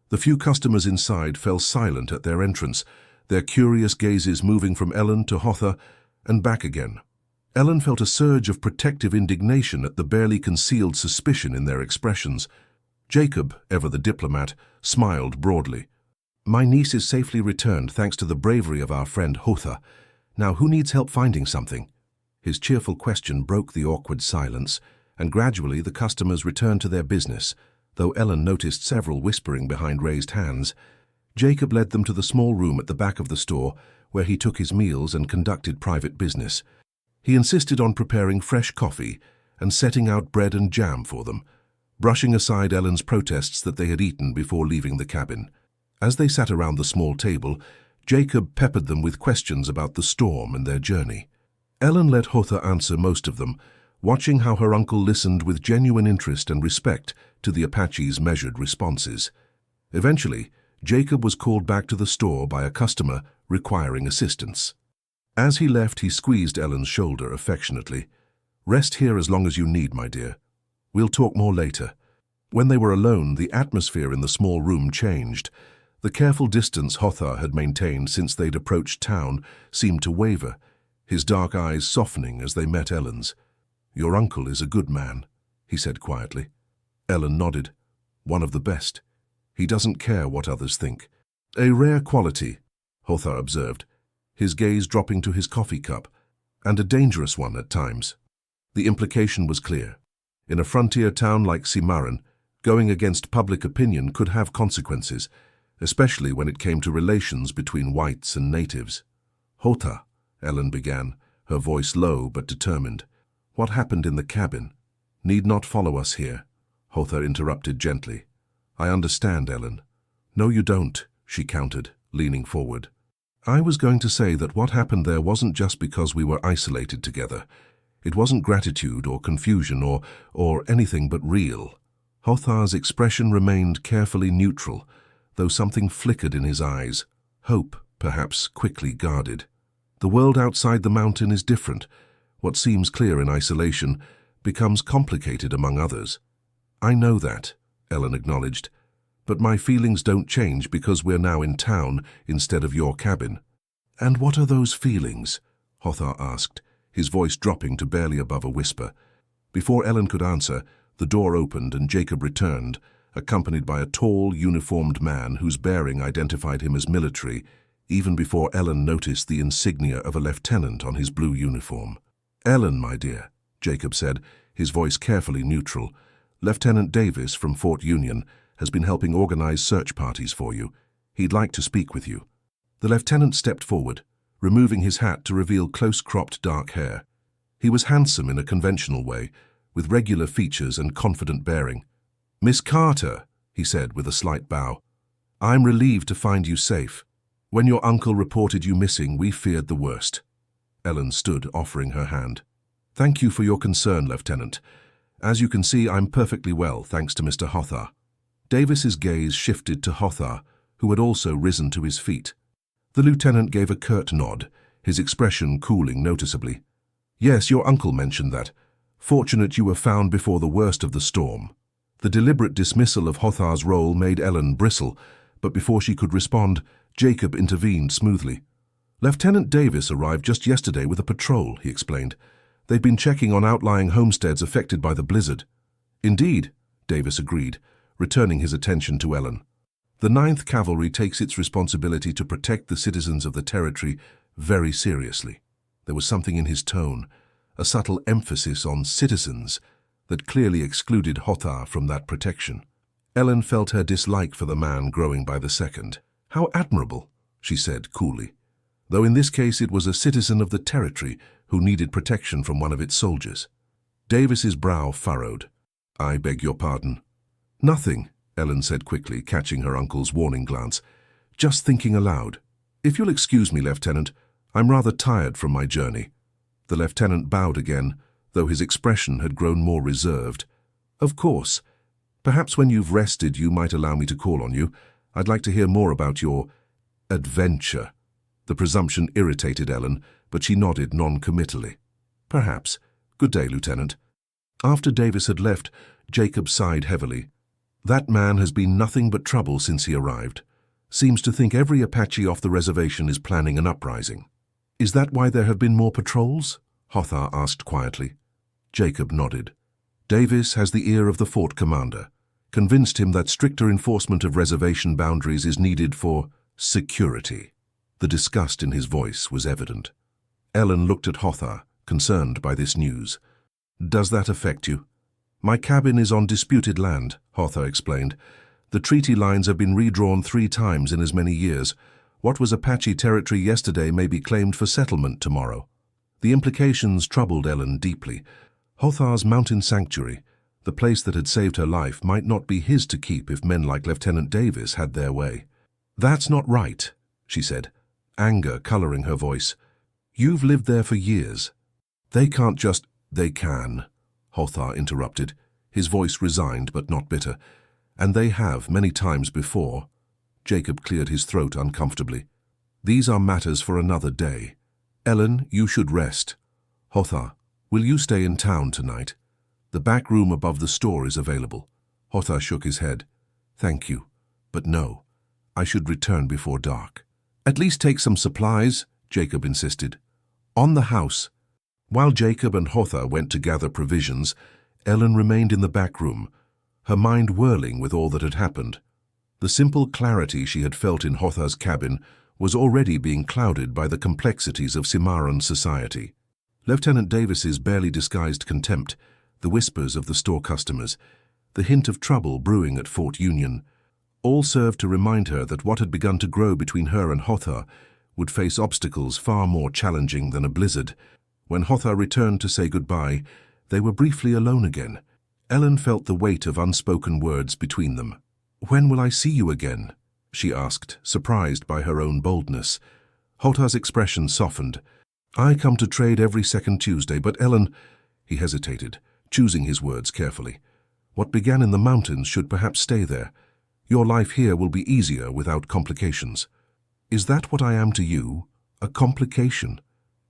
The few customers inside fell silent at their entrance, their curious gazes moving from Ellen to Hotha and back again. Ellen felt a surge of protective indignation at the barely concealed suspicion in their expressions. Jacob, ever the diplomat, smiled broadly. "My niece is safely returned thanks to the bravery of our friend Hotha. Now who needs help finding something?" His cheerful question broke the awkward silence, and gradually the customers returned to their business, though Ellen noticed several whispering behind raised hands. Jacob led them to the small room at the back of the store, where he took his meals and conducted private business. He insisted on preparing fresh coffee and setting out bread and jam for them, brushing aside Ellen's protests that they had eaten before leaving the cabin. As they sat around the small table, Jacob peppered them with questions about the storm and their journey. Ellen let Hotha answer most of them, watching how her uncle listened with genuine interest and respect to the Apache's measured responses. Eventually, Jacob was called back to the store by a customer requiring assistance. As he left, he squeezed Ellen's shoulder affectionately. "Rest here as long as you need, my dear. We'll talk more later." When they were alone, the atmosphere in the small room changed. The careful distance Hotha had maintained since they'd approached town seemed to waver, his dark eyes softening as they met Ellen's. "Your uncle is a good man," he said quietly. Ellen nodded. "One of the best. He doesn't care what others think." "A rare quality," Hotha observed, his gaze dropping to his coffee cup, "and a dangerous one at times." The implication was clear. In a frontier town like Cimarron, going against public opinion could have consequences, especially when it came to relations between whites and natives. "Hotha," Ellen began, her voice low but determined. "What happened in the cabin?" "Need not follow us here," Hotha interrupted gently. "I understand, Ellen. No, you don't, she countered, leaning forward. I was going to say that what happened there wasn't just because we were isolated together. It wasn't gratitude or confusion or anything but real. Hotha's expression remained carefully neutral, though something flickered in his eyes. Hope, perhaps quickly guarded. The world outside the mountain is different. What seems clear in isolation becomes complicated among others. I know that, Ellen acknowledged, but my feelings don't change because we're now in town instead of your cabin. And what are those feelings? Hotha asked, his voice dropping to barely above a whisper. Before Ellen could answer, the door opened and Jacob returned, accompanied by a tall, uniformed man whose bearing identified him as military, even before Ellen noticed the insignia of a lieutenant on his blue uniform. Ellen, my dear, Jacob said, his voice carefully neutral. Lieutenant Davis from Fort Union has been helping organize search parties for you. He'd like to speak with you. The lieutenant stepped forward, removing his hat to reveal close-cropped dark hair. He was handsome in a conventional way, with regular features and confident bearing. Miss Carter, he said with a slight bow, I'm relieved to find you safe. When your uncle reported you missing, we feared the worst. Ellen stood, offering her hand. Thank you for your concern, Lieutenant. As you can see, I'm perfectly well, thanks to Mr. Hotha. Davis's gaze shifted to Hotha, who had also risen to his feet. The lieutenant gave a curt nod, his expression cooling noticeably. Yes, your uncle mentioned that. Fortunate you were found before the worst of the storm. The deliberate dismissal of Hotha's role made Ellen bristle, but before she could respond, Jacob intervened smoothly. Lieutenant Davis arrived just yesterday with a patrol, he explained. They've been checking on outlying homesteads affected by the blizzard. Indeed, Davis agreed, returning his attention to Ellen. The 9th Cavalry takes its responsibility to protect the citizens of the territory very seriously. There was something in his tone, a subtle emphasis on citizens, that clearly excluded Hotha from that protection. Ellen felt her dislike for the man growing by the second. How admirable, she said coolly, though in this case it was a citizen of the territory who needed protection from one of its soldiers. Davis's brow furrowed. I beg your pardon. Nothing, Ellen said quickly, catching her uncle's warning glance. Just thinking aloud. If you'll excuse me, Lieutenant, I'm rather tired from my journey. The lieutenant bowed again, though his expression had grown more reserved. Of course. Perhaps when you've rested you might allow me to call on you. I'd like to hear more about your adventure. The presumption irritated Ellen, but she nodded non-committally. Perhaps. Good day, Lieutenant. After Davis had left, Jacob sighed heavily. That man has been nothing but trouble since he arrived. Seems to think every Apache off the reservation is planning an uprising. Is that why there have been more patrols? Hotha asked quietly. Jacob nodded. Davis has the ear of the fort commander, convinced him that stricter enforcement of reservation boundaries is needed for security. The disgust in his voice was evident. Ellen looked at Hotha, concerned by this news. Does that affect you? My cabin is on disputed land, Hotha explained. The treaty lines have been redrawn 3 times in as many years. What was Apache territory yesterday may be claimed for settlement tomorrow. The implications troubled Ellen deeply. Hotha's mountain sanctuary, the place that had saved her life, might not be his to keep if men like Lieutenant Davis had their way. That's not right, she said, anger coloring her voice. You've lived there for years. They can't just— They can, Hotha interrupted, his voice resigned but not bitter. And they have many times before. Jacob cleared his throat uncomfortably. These are matters for another day. Ellen, you should rest. Hotha, will you stay in town tonight? The back room above the store is available. Hotha shook his head. Thank you, but no. I should return before dark. At least take some supplies, Jacob insisted. On the house. While Jacob and Hotha went to gather provisions, Ellen remained in the back room, her mind whirling with all that had happened. The simple clarity she had felt in Hotha's cabin was already being clouded by the complexities of Cimarron society. Lieutenant Davis's barely disguised contempt, the whispers of the store customers, the hint of trouble brewing at Fort Union, all served to remind her that what had begun to grow between her and Hotha would face obstacles far more challenging than a blizzard. When Hotha returned to say goodbye, they were briefly alone again. Ellen felt the weight of unspoken words between them. When will I see you again? she asked, surprised by her own boldness. Hotha's expression softened. I come to trade every second Tuesday, but Ellen— He hesitated, choosing his words carefully. What began in the mountains should perhaps stay there. Your life here will be easier without complications. Is that what I am to you? A complication?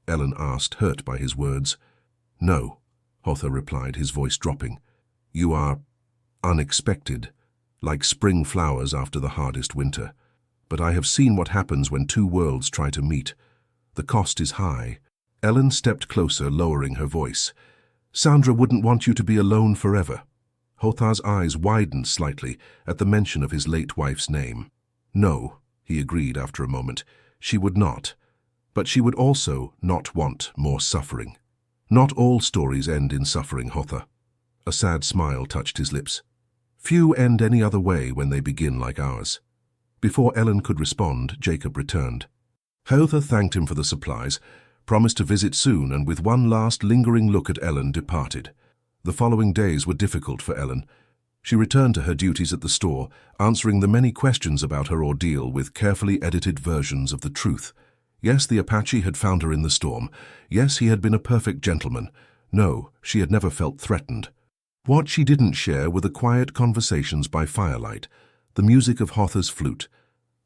Ellen asked, hurt by his words. No, Hotha replied, his voice dropping. You are unexpected, like spring flowers after the hardest winter. But I have seen what happens when two worlds try to meet. The cost is high. Ellen stepped closer, lowering her voice. Sandra wouldn't want you to be alone forever. Hotha's eyes widened slightly at the mention of his late wife's name. No, he agreed after a moment, she would not. But she would also not want more suffering. Not all stories end in suffering, Hotha. A sad smile touched his lips. Few end any other way when they begin like ours. Before Ellen could respond, Jacob returned. Hotha thanked him for the supplies, promised to visit soon, and with one last lingering look at Ellen departed. The following days were difficult for Ellen. She returned to her duties at the store, answering the many questions about her ordeal with carefully edited versions of the truth. Yes, the Apache had found her in the storm. Yes, he had been a perfect gentleman. No, she had never felt threatened. What she didn't share were the quiet conversations by firelight, the music of Hotha's flute,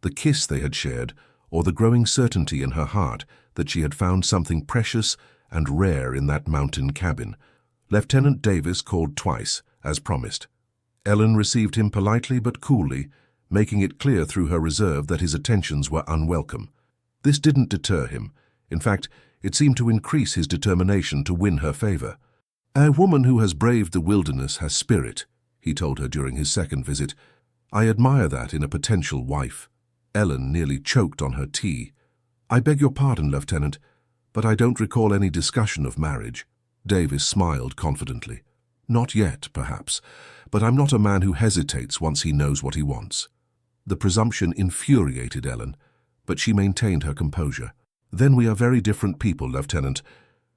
the kiss they had shared, or the growing certainty in her heart that she had found something precious and rare in that mountain cabin. Lieutenant Davis called twice, as promised. Ellen received him politely but coolly, making it clear through her reserve that his attentions were unwelcome. This didn't deter him. In fact, it seemed to increase his determination to win her favor. A woman who has braved the wilderness has spirit, he told her during his second visit. I admire that in a potential wife. Ellen nearly choked on her tea. I beg your pardon, Lieutenant, but I don't recall any discussion of marriage. Davis smiled confidently. Not yet, perhaps, but I'm not a man who hesitates once he knows what he wants. The presumption infuriated Ellen, but she maintained her composure. Then we are very different people, Lieutenant,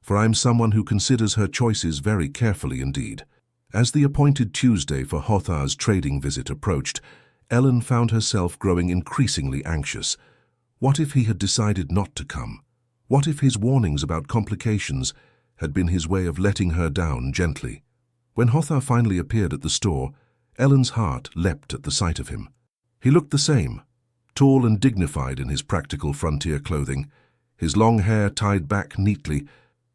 for I am someone who considers her choices very carefully indeed. As the appointed Tuesday for Hotha's trading visit approached, Ellen found herself growing increasingly anxious. What if he had decided not to come? What if his warnings about complications had been his way of letting her down gently? When Hotha finally appeared at the store, Ellen's heart leapt at the sight of him. He looked the same, tall and dignified in his practical frontier clothing, his long hair tied back neatly,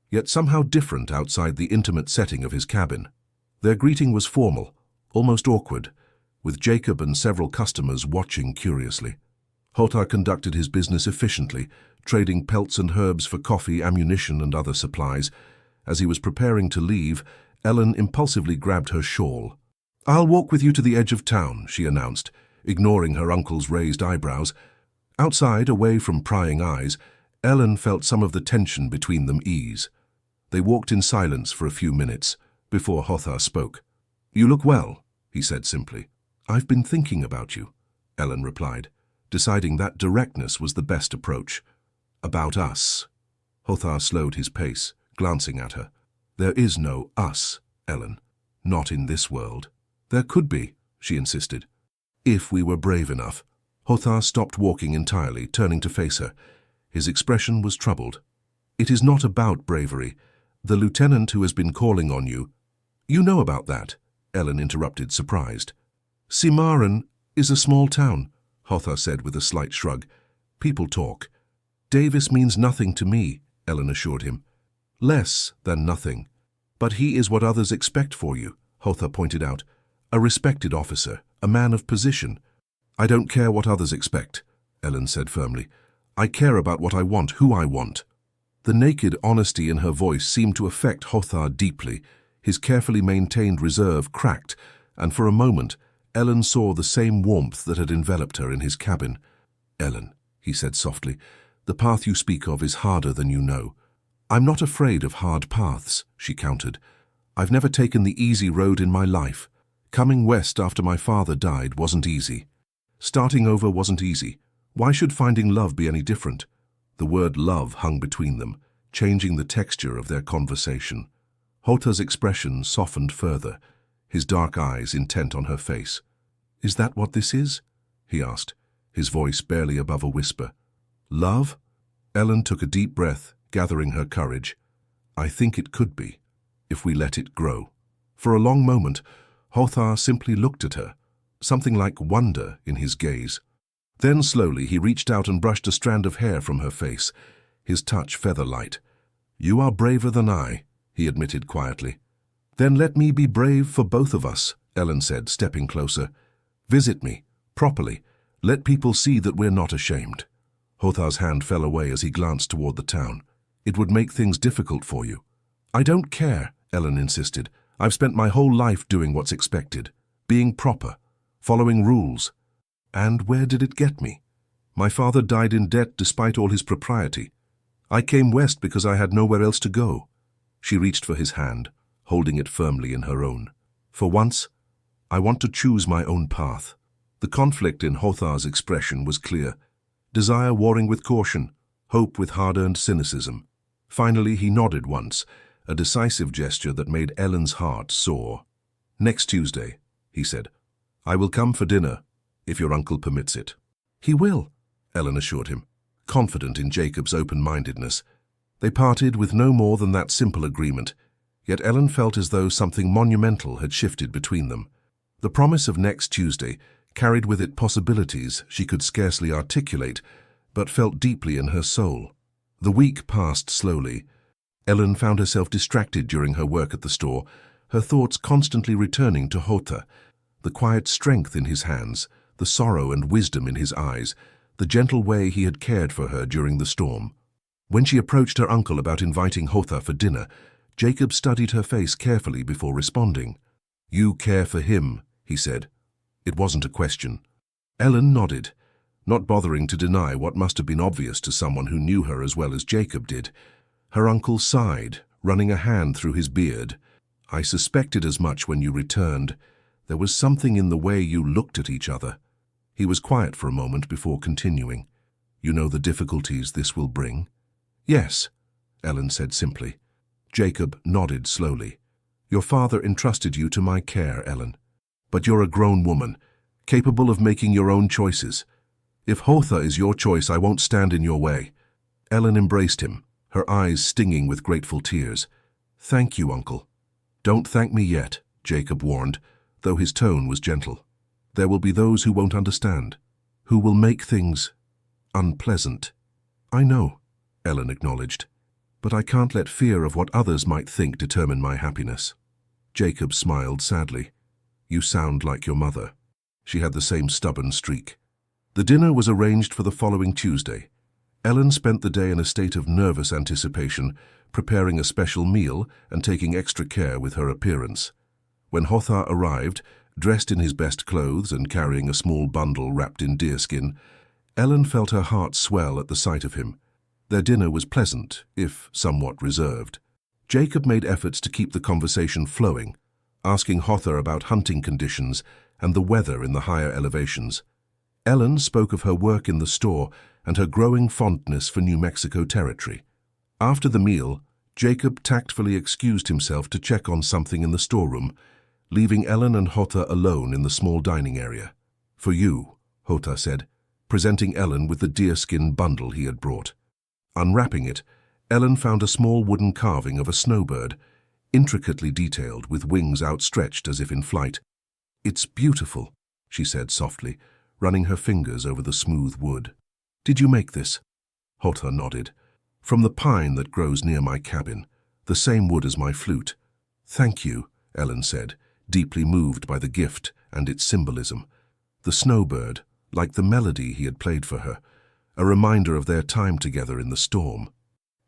yet somehow different outside the intimate setting of his cabin. Their greeting was formal, almost awkward, with Jacob and several customers watching curiously. Hotha conducted his business efficiently, trading pelts and herbs for coffee, ammunition, and other supplies. As he was preparing to leave, Ellen impulsively grabbed her shawl. I'll walk with you to the edge of town, she announced, ignoring her uncle's raised eyebrows. Outside, away from prying eyes, Ellen felt some of the tension between them ease. They walked in silence for a few minutes, before Hotha spoke. You look well, he said simply. I've been thinking about you, Ellen replied, deciding that directness was the best approach. About us. Hotha slowed his pace, glancing at her. There is no us, Ellen. Not in this world. There could be, she insisted. If we were brave enough. Hotha stopped walking entirely, turning to face her. His expression was troubled. It is not about bravery. The lieutenant who has been calling on you— You know about that, Ellen interrupted, surprised. Cimarron is a small town, Hotha said with a slight shrug. People talk. Davis means nothing to me, Ellen assured him. Less than nothing. But he is what others expect for you, Hotha pointed out. A respected officer, a man of position. I don't care what others expect, Ellen said firmly. I care about what I want, who I want. The naked honesty in her voice seemed to affect Hotha deeply. His carefully maintained reserve cracked, and for a moment, Ellen saw the same warmth that had enveloped her in his cabin. Ellen, he said softly, the path you speak of is harder than you know. I'm not afraid of hard paths, she countered. I've never taken the easy road in my life. Coming west after my father died wasn't easy. Starting over wasn't easy. Why should finding love be any different? The word love hung between them, changing the texture of their conversation. Hotha's expression softened further, his dark eyes intent on her face. Is that what this is? He asked. his voice barely above a whisper. Love? Ellen took a deep breath, gathering her courage. I think it could be, if we let it grow. For a long moment, Hotha simply looked at her, something like wonder in his gaze. Then slowly he reached out and brushed a strand of hair from her face, his touch feather-light. You are braver than I, he admitted quietly. Then let me be brave for both of us, Ellen said, stepping closer. Visit me, properly. Let people see that we're not ashamed. Hotha's hand fell away as he glanced toward the town. It would make things difficult for you. I don't care, Ellen insisted. I've spent my whole life doing what's expected, being proper, following rules. And where did it get me? My father died in debt despite all his propriety. I came west because I had nowhere else to go. She reached for his hand, holding it firmly in her own. For once, I want to choose my own path. The conflict in Hotha's expression was clear. Desire warring with caution, hope with hard-earned cynicism. Finally, he nodded once, a decisive gesture that made Ellen's heart soar. Next Tuesday, he said. I will come for dinner, if your uncle permits it. He will, Ellen assured him, confident in Jacob's open-mindedness. They parted with no more than that simple agreement, yet Ellen felt as though something monumental had shifted between them. The promise of next Tuesday carried with it possibilities she could scarcely articulate, but felt deeply in her soul. The week passed slowly. Ellen found herself distracted during her work at the store, her thoughts constantly returning to Hotha, the quiet strength in his hands, the sorrow and wisdom in his eyes, the gentle way he had cared for her during the storm. When she approached her uncle about inviting Hotha for dinner, Jacob studied her face carefully before responding. You care for him, he said. It wasn't a question. Ellen nodded, not bothering to deny what must have been obvious to someone who knew her as well as Jacob did. Her uncle sighed, running a hand through his beard. I suspected as much when you returned. There was something in the way you looked at each other. He was quiet for a moment before continuing. You know the difficulties this will bring? Yes, Ellen said simply. Jacob nodded slowly. Your father entrusted you to my care, Ellen. But you're a grown woman, capable of making your own choices. If Hotha is your choice, I won't stand in your way. Ellen embraced him, her eyes stinging with grateful tears. Thank you, Uncle. Don't thank me yet, Jacob warned, though his tone was gentle. There will be those who won't understand, who will make things unpleasant. I know, Ellen acknowledged, but I can't let fear of what others might think determine my happiness. Jacob smiled sadly. You sound like your mother. She had the same stubborn streak. The dinner was arranged for the following Tuesday. Ellen spent the day in a state of nervous anticipation, preparing a special meal and taking extra care with her appearance. When Hotha arrived, dressed in his best clothes and carrying a small bundle wrapped in deerskin, Ellen felt her heart swell at the sight of him. Their dinner was pleasant, if somewhat reserved. Jacob made efforts to keep the conversation flowing, asking Hotha about hunting conditions and the weather in the higher elevations. Ellen spoke of her work in the store and her growing fondness for New Mexico territory. After the meal, Jacob tactfully excused himself to check on something in the storeroom, leaving Ellen and Hotha alone in the small dining area. For you, Hotha said, presenting Ellen with the deerskin bundle he had brought. Unwrapping it, Ellen found a small wooden carving of a snowbird, intricately detailed with wings outstretched as if in flight. It's beautiful, she said softly, running her fingers over the smooth wood. Did you make this? Hotha nodded. From the pine that grows near my cabin, the same wood as my flute. Thank you, Ellen said, deeply moved by the gift and its symbolism. The snowbird, like the melody he had played for her, a reminder of their time together in the storm.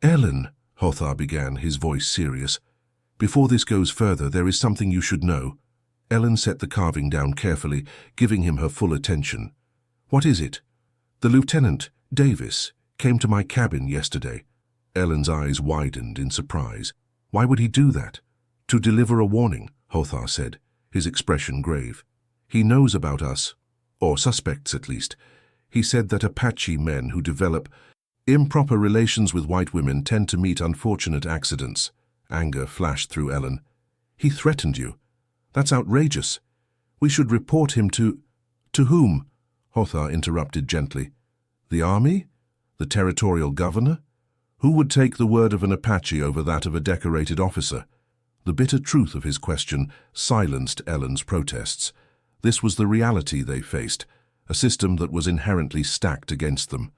Ellen, Hotha began, his voice serious. Before this goes further, there is something you should know. Ellen set the carving down carefully, giving him her full attention. What is it? The lieutenant, Davis, came to my cabin yesterday. Ellen's eyes widened in surprise. Why would he do that? To deliver a warning, Hotha said, his expression grave. He knows about us, or suspects at least. He said that Apache men who develop improper relations with white women tend to meet unfortunate accidents. Anger flashed through Ellen. He threatened you. That's outrageous. We should report him to... To whom? Hotha interrupted gently. The army? The territorial governor? Who would take the word of an Apache over that of a decorated officer? The bitter truth of his question silenced Ellen's protests. This was the reality they faced, a system that was inherently stacked against them.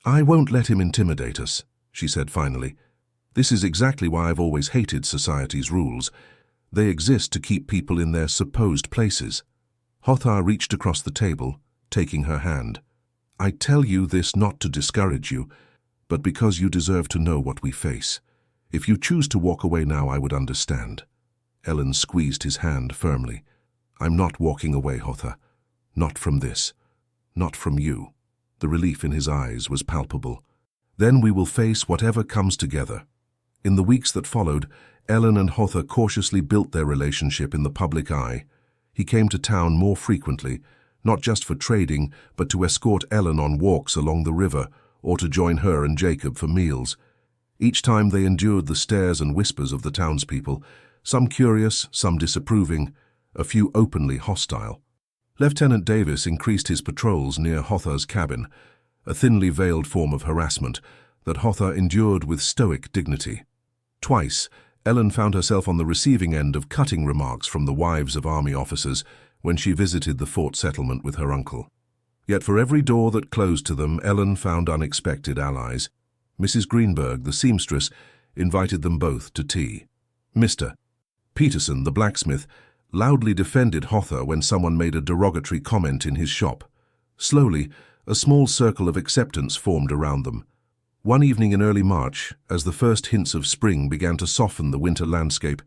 I won't let him intimidate us, she said finally. This is exactly why I've always hated society's rules. They exist to keep people in their supposed places. Hotha reached across the table, taking her hand. I tell you this not to discourage you, but because you deserve to know what we face. If you choose to walk away now, I would understand. Ellen squeezed his hand firmly. I'm not walking away, Hotha. Not from this. Not from you. The relief in his eyes was palpable. Then we will face whatever comes together. In the weeks that followed, Ellen and Hotha cautiously built their relationship in the public eye. He came to town more frequently, not just for trading, but to escort Ellen on walks along the river, or to join her and Jacob for meals. Each time they endured the stares and whispers of the townspeople, some curious, some disapproving, a few openly hostile. Lieutenant Davis increased his patrols near Hotha's cabin, a thinly veiled form of harassment that Hotha endured with stoic dignity. Twice, Ellen found herself on the receiving end of cutting remarks from the wives of army officers when she visited the fort settlement with her uncle. Yet for every door that closed to them, Ellen found unexpected allies. Mrs. Greenberg, the seamstress, invited them both to tea. Mr. Peterson, the blacksmith, loudly defended Hotha when someone made a derogatory comment in his shop. Slowly, a small circle of acceptance formed around them. One evening in early March, as the first hints of spring began to soften the winter landscape,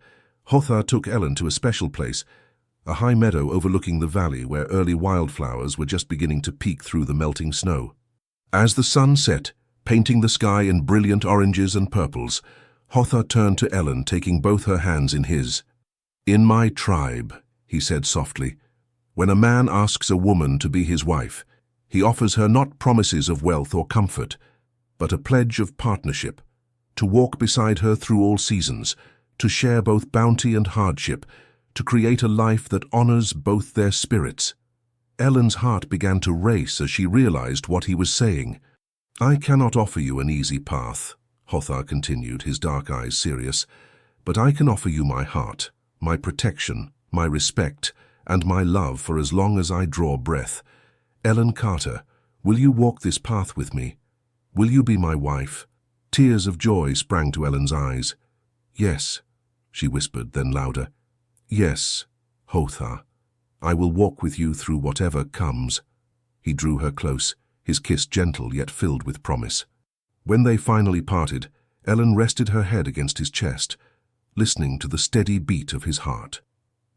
Hotha took Ellen to a special place, a high meadow overlooking the valley where early wildflowers were just beginning to peek through the melting snow. As the sun set, painting the sky in brilliant oranges and purples, Hotha turned to Ellen, taking both her hands in his. In my tribe, he said softly, when a man asks a woman to be his wife, he offers her not promises of wealth or comfort, but a pledge of partnership, to walk beside her through all seasons, to share both bounty and hardship, to create a life that honors both their spirits. Ellen's heart began to race as she realized what he was saying. I cannot offer you an easy path, Hotha continued, his dark eyes serious, but I can offer you my heart, my protection, my respect, and my love for as long as I draw breath. Ellen Carter, will you walk this path with me? Will you be my wife? Tears of joy sprang to Ellen's eyes. Yes, she whispered, then louder. Yes, Hotha, I will walk with you through whatever comes. He drew her close, his kiss gentle yet filled with promise. When they finally parted, Ellen rested her head against his chest, listening to the steady beat of his heart.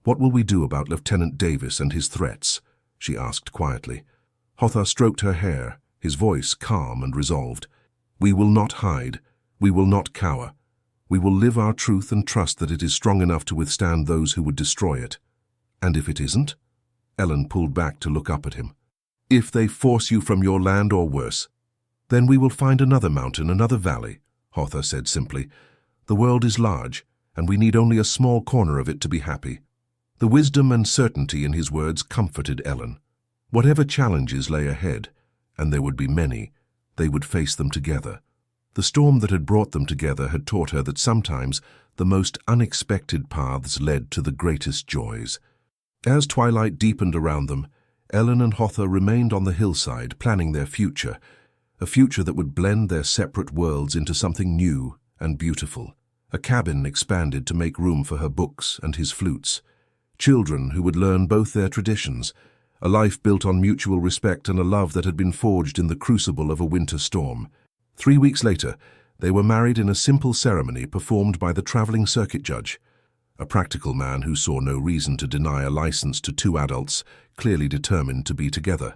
What will we do about Lieutenant Davis and his threats? She asked quietly. Hotha stroked her hair, his voice calm and resolved. We will not hide. We will not cower. We will live our truth and trust that it is strong enough to withstand those who would destroy it. And if it isn't? Ellen pulled back to look up at him. If they force you from your land or worse, then we will find another mountain, another valley, Hotha said simply. The world is large, and we need only a small corner of it to be happy. The wisdom and certainty in his words comforted Ellen. Whatever challenges lay ahead, and there would be many, they would face them together. The storm that had brought them together had taught her that sometimes the most unexpected paths led to the greatest joys. As twilight deepened around them, Ellen and Hotha remained on the hillside, planning their future, a future that would blend their separate worlds into something new and beautiful. A cabin expanded to make room for her books and his flutes. Children who would learn both their traditions, a life built on mutual respect and a love that had been forged in the crucible of a winter storm. 3 weeks later, they were married in a simple ceremony performed by the traveling circuit judge, a practical man who saw no reason to deny a license to 2 adults clearly determined to be together.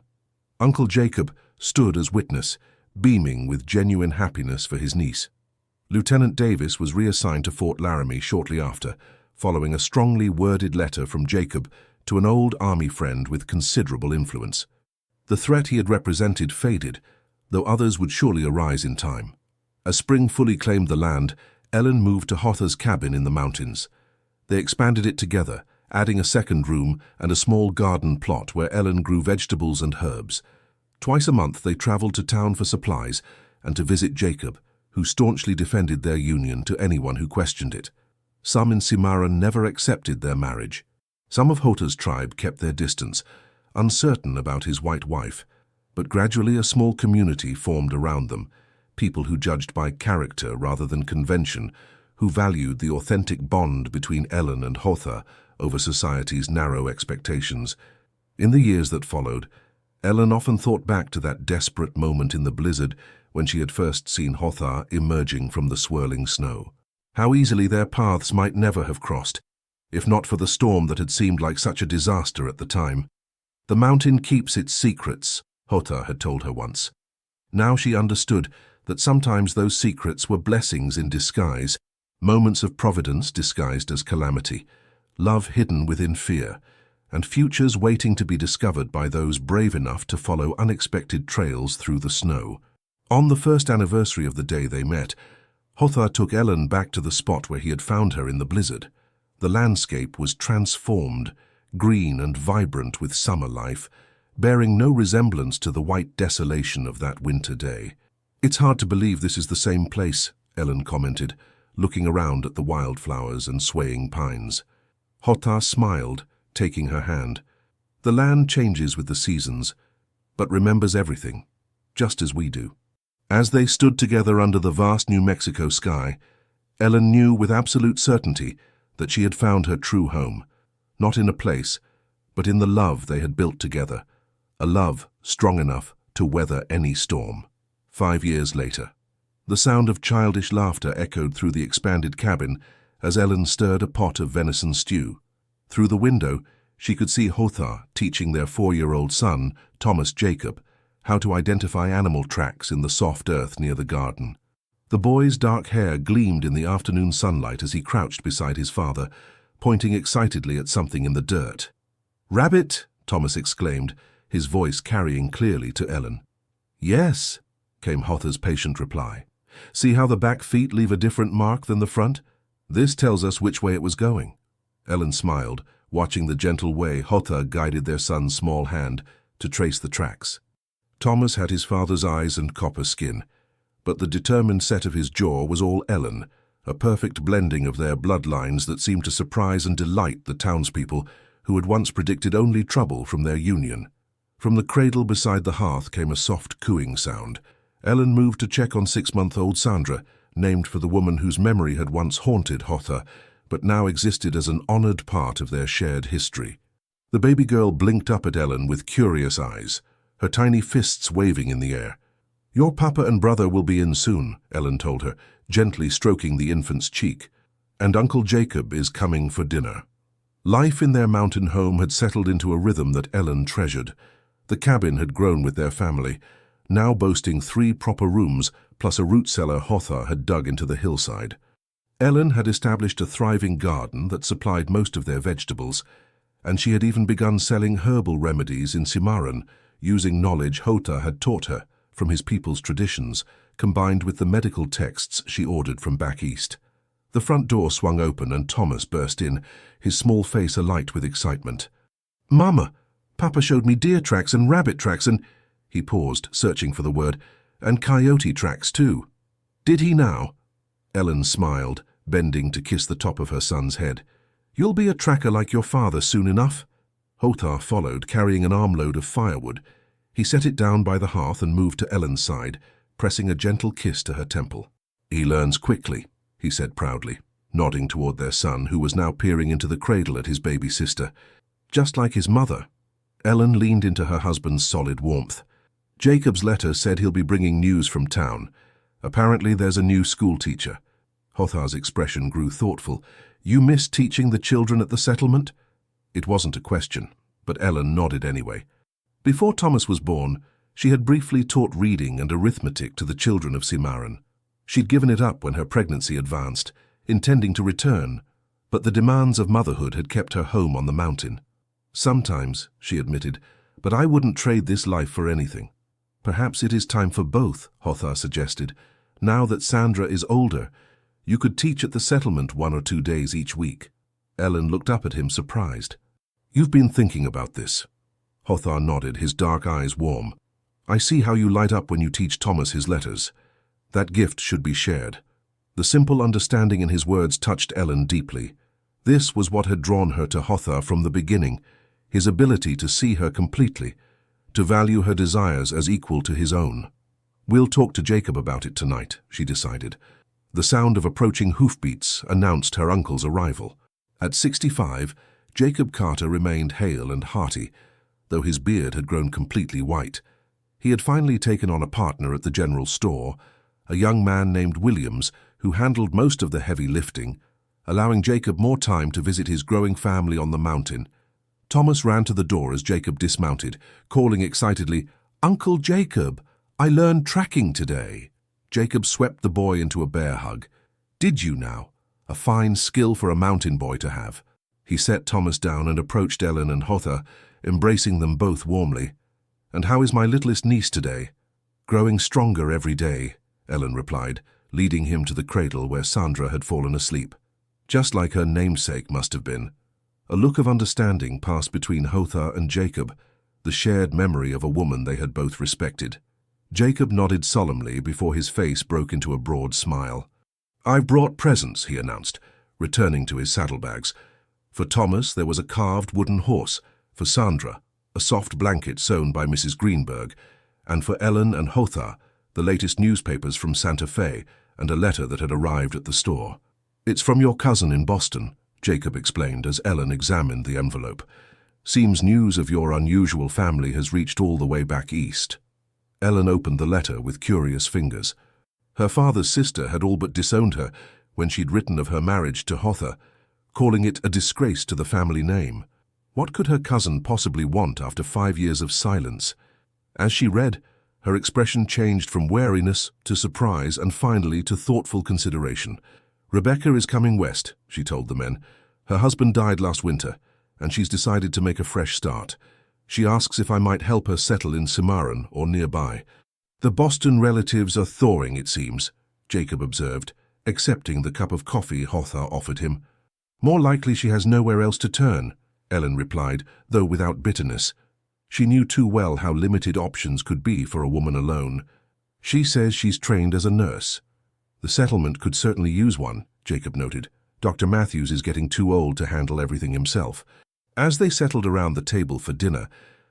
Uncle Jacob stood as witness, beaming with genuine happiness for his niece. Lieutenant Davis was reassigned to Fort Laramie shortly after, following a strongly worded letter from Jacob to an old army friend with considerable influence. The threat he had represented faded, though others would surely arise in time. As spring fully claimed the land, Ellen moved to Hotha's cabin in the mountains. They expanded it together, adding a second room and a small garden plot where Ellen grew vegetables and herbs. Twice a month they traveled to town for supplies and to visit Jacob, who staunchly defended their union to anyone who questioned it. Some in Cimarron never accepted their marriage. Some of Hotha's tribe kept their distance, uncertain about his white wife, but gradually a small community formed around them, people who judged by character rather than convention, who valued the authentic bond between Ellen and Hotha over society's narrow expectations. In the years that followed, Ellen often thought back to that desperate moment in the blizzard when she had first seen Hotha emerging from the swirling snow. How easily their paths might never have crossed, if not for the storm that had seemed like such a disaster at the time. "The mountain keeps its secrets," Hotha had told her once. Now she understood that sometimes those secrets were blessings in disguise, moments of providence disguised as calamity, love hidden within fear, and futures waiting to be discovered by those brave enough to follow unexpected trails through the snow. On the first anniversary of the day they met, Hotha took Ellen back to the spot where he had found her in the blizzard. The landscape was transformed, green and vibrant with summer life, bearing no resemblance to the white desolation of that winter day. "It's hard to believe this is the same place," Ellen commented, looking around at the wildflowers and swaying pines. Hotha smiled, taking her hand. "The land changes with the seasons, but remembers everything, just as we do." As they stood together under the vast New Mexico sky, Ellen knew with absolute certainty that she had found her true home, not in a place, but in the love they had built together, a love strong enough to weather any storm. 5 years later, the sound of childish laughter echoed through the expanded cabin as Ellen stirred a pot of venison stew. Through the window, she could see Hotha teaching their 4-year-old son, Thomas Jacob, how to identify animal tracks in the soft earth near the garden. The boy's dark hair gleamed in the afternoon sunlight as he crouched beside his father, pointing excitedly at something in the dirt. "Rabbit!" Thomas exclaimed, his voice carrying clearly to Ellen. "Yes," came Hotha's patient reply. "See how the back feet leave a different mark than the front? This tells us which way it was going." Ellen smiled, watching the gentle way Hotha guided their son's small hand to trace the tracks. Thomas had his father's eyes and copper skin, but the determined set of his jaw was all Ellen, a perfect blending of their bloodlines that seemed to surprise and delight the townspeople who had once predicted only trouble from their union. From the cradle beside the hearth came a soft cooing sound. Ellen moved to check on 6-month-old Sandra, named for the woman whose memory had once haunted Hotha, but now existed as an honored part of their shared history. The baby girl blinked up at Ellen with curious eyes, her tiny fists waving in the air. "Your papa and brother will be in soon," Ellen told her, gently stroking the infant's cheek. "And Uncle Jacob is coming for dinner." Life in their mountain home had settled into a rhythm that Ellen treasured. The cabin had grown with their family, now boasting 3 proper rooms plus a root cellar Hotha had dug into the hillside. Ellen had established a thriving garden that supplied most of their vegetables, and she had even begun selling herbal remedies in Cimarron, using knowledge Hotha had taught her from his people's traditions, combined with the medical texts she ordered from back east. The front door swung open and Thomas burst in, his small face alight with excitement. "Mama, Papa showed me deer tracks and rabbit tracks and—" He paused, searching for the word, "and coyote tracks too." "Did he now?" Ellen smiled, bending to kiss the top of her son's head. "You'll be a tracker like your father soon enough." Hotha followed, carrying an armload of firewood. He set it down by the hearth and moved to Ellen's side, pressing a gentle kiss to her temple. "He learns quickly," he said proudly, nodding toward their son, who was now peering into the cradle at his baby sister. "Just like his mother." Ellen leaned into her husband's solid warmth. "Jacob's letter said he'll be bringing news from town. Apparently there's a new school teacher." Hotha's expression grew thoughtful. "You miss teaching the children at the settlement?" It wasn't a question, but Ellen nodded anyway. Before Thomas was born, she had briefly taught reading and arithmetic to the children of Cimarron. She'd given it up when her pregnancy advanced, intending to return, but the demands of motherhood had kept her home on the mountain. "Sometimes," she admitted, "but I wouldn't trade this life for anything." "Perhaps it is time for both," Hotha suggested. "Now that Sandra is older, you could teach at the settlement 1 or 2 days each week." Ellen looked up at him, surprised. "You've been thinking about this?" Hotha nodded, his dark eyes warm. I see how you light up when you teach Thomas his letters. That gift should be shared. The simple understanding in his words touched Ellen deeply. This was what had drawn her to Hotha from the beginning, his ability to see her completely, to value her desires as equal to his own. We'll talk to Jacob about it tonight, she decided. The sound of approaching hoofbeats announced her uncle's arrival. At 65, Jacob Carter remained hale and hearty, though his beard had grown completely white. He had finally taken on a partner at the general store, a young man named Williams, who handled most of the heavy lifting, allowing Jacob more time to visit his growing family on the mountain. Thomas ran to the door as Jacob dismounted, calling excitedly, "Uncle Jacob, I learned tracking today." Jacob swept the boy into a bear hug. "Did you now? A fine skill for a mountain boy to have." He set Thomas down and approached Ellen and Hotha, embracing them both warmly. "And how is my littlest niece today?" "Growing stronger every day," Ellen replied, leading him to the cradle where Sandra had fallen asleep. Just like her namesake must have been. A look of understanding passed between Hotha and Jacob, the shared memory of a woman they had both respected. Jacob nodded solemnly before his face broke into a broad smile. "I've brought presents," he announced, returning to his saddlebags. For Thomas there was a carved wooden horse, for Sandra a soft blanket sewn by Mrs. Greenberg, and for Ellen and Hotha the latest newspapers from Santa Fe and a letter that had arrived at the store. "It's from your cousin in Boston," Jacob explained as Ellen examined the envelope. "Seems news of your unusual family has reached all the way back east." Ellen opened the letter with curious fingers. Her father's sister had all but disowned her when she'd written of her marriage to Hotha, calling it a disgrace to the family name. What could her cousin possibly want after 5 years of silence? As she read, her expression changed from wariness to surprise and finally to thoughtful consideration. "Rebecca is coming west," she told the men. "Her husband died last winter, and she's decided to make a fresh start. She asks if I might help her settle in Cimarron or nearby." "The Boston relatives are thawing, it seems," Jacob observed, accepting the cup of coffee Hotha offered him. "More likely she has nowhere else to turn," Ellen replied, though without bitterness. She knew too well how limited options could be for a woman alone. "She says she's trained as a nurse." "The settlement could certainly use one," Jacob noted. "Dr. Matthews is getting too old to handle everything himself." As they settled around the table for dinner,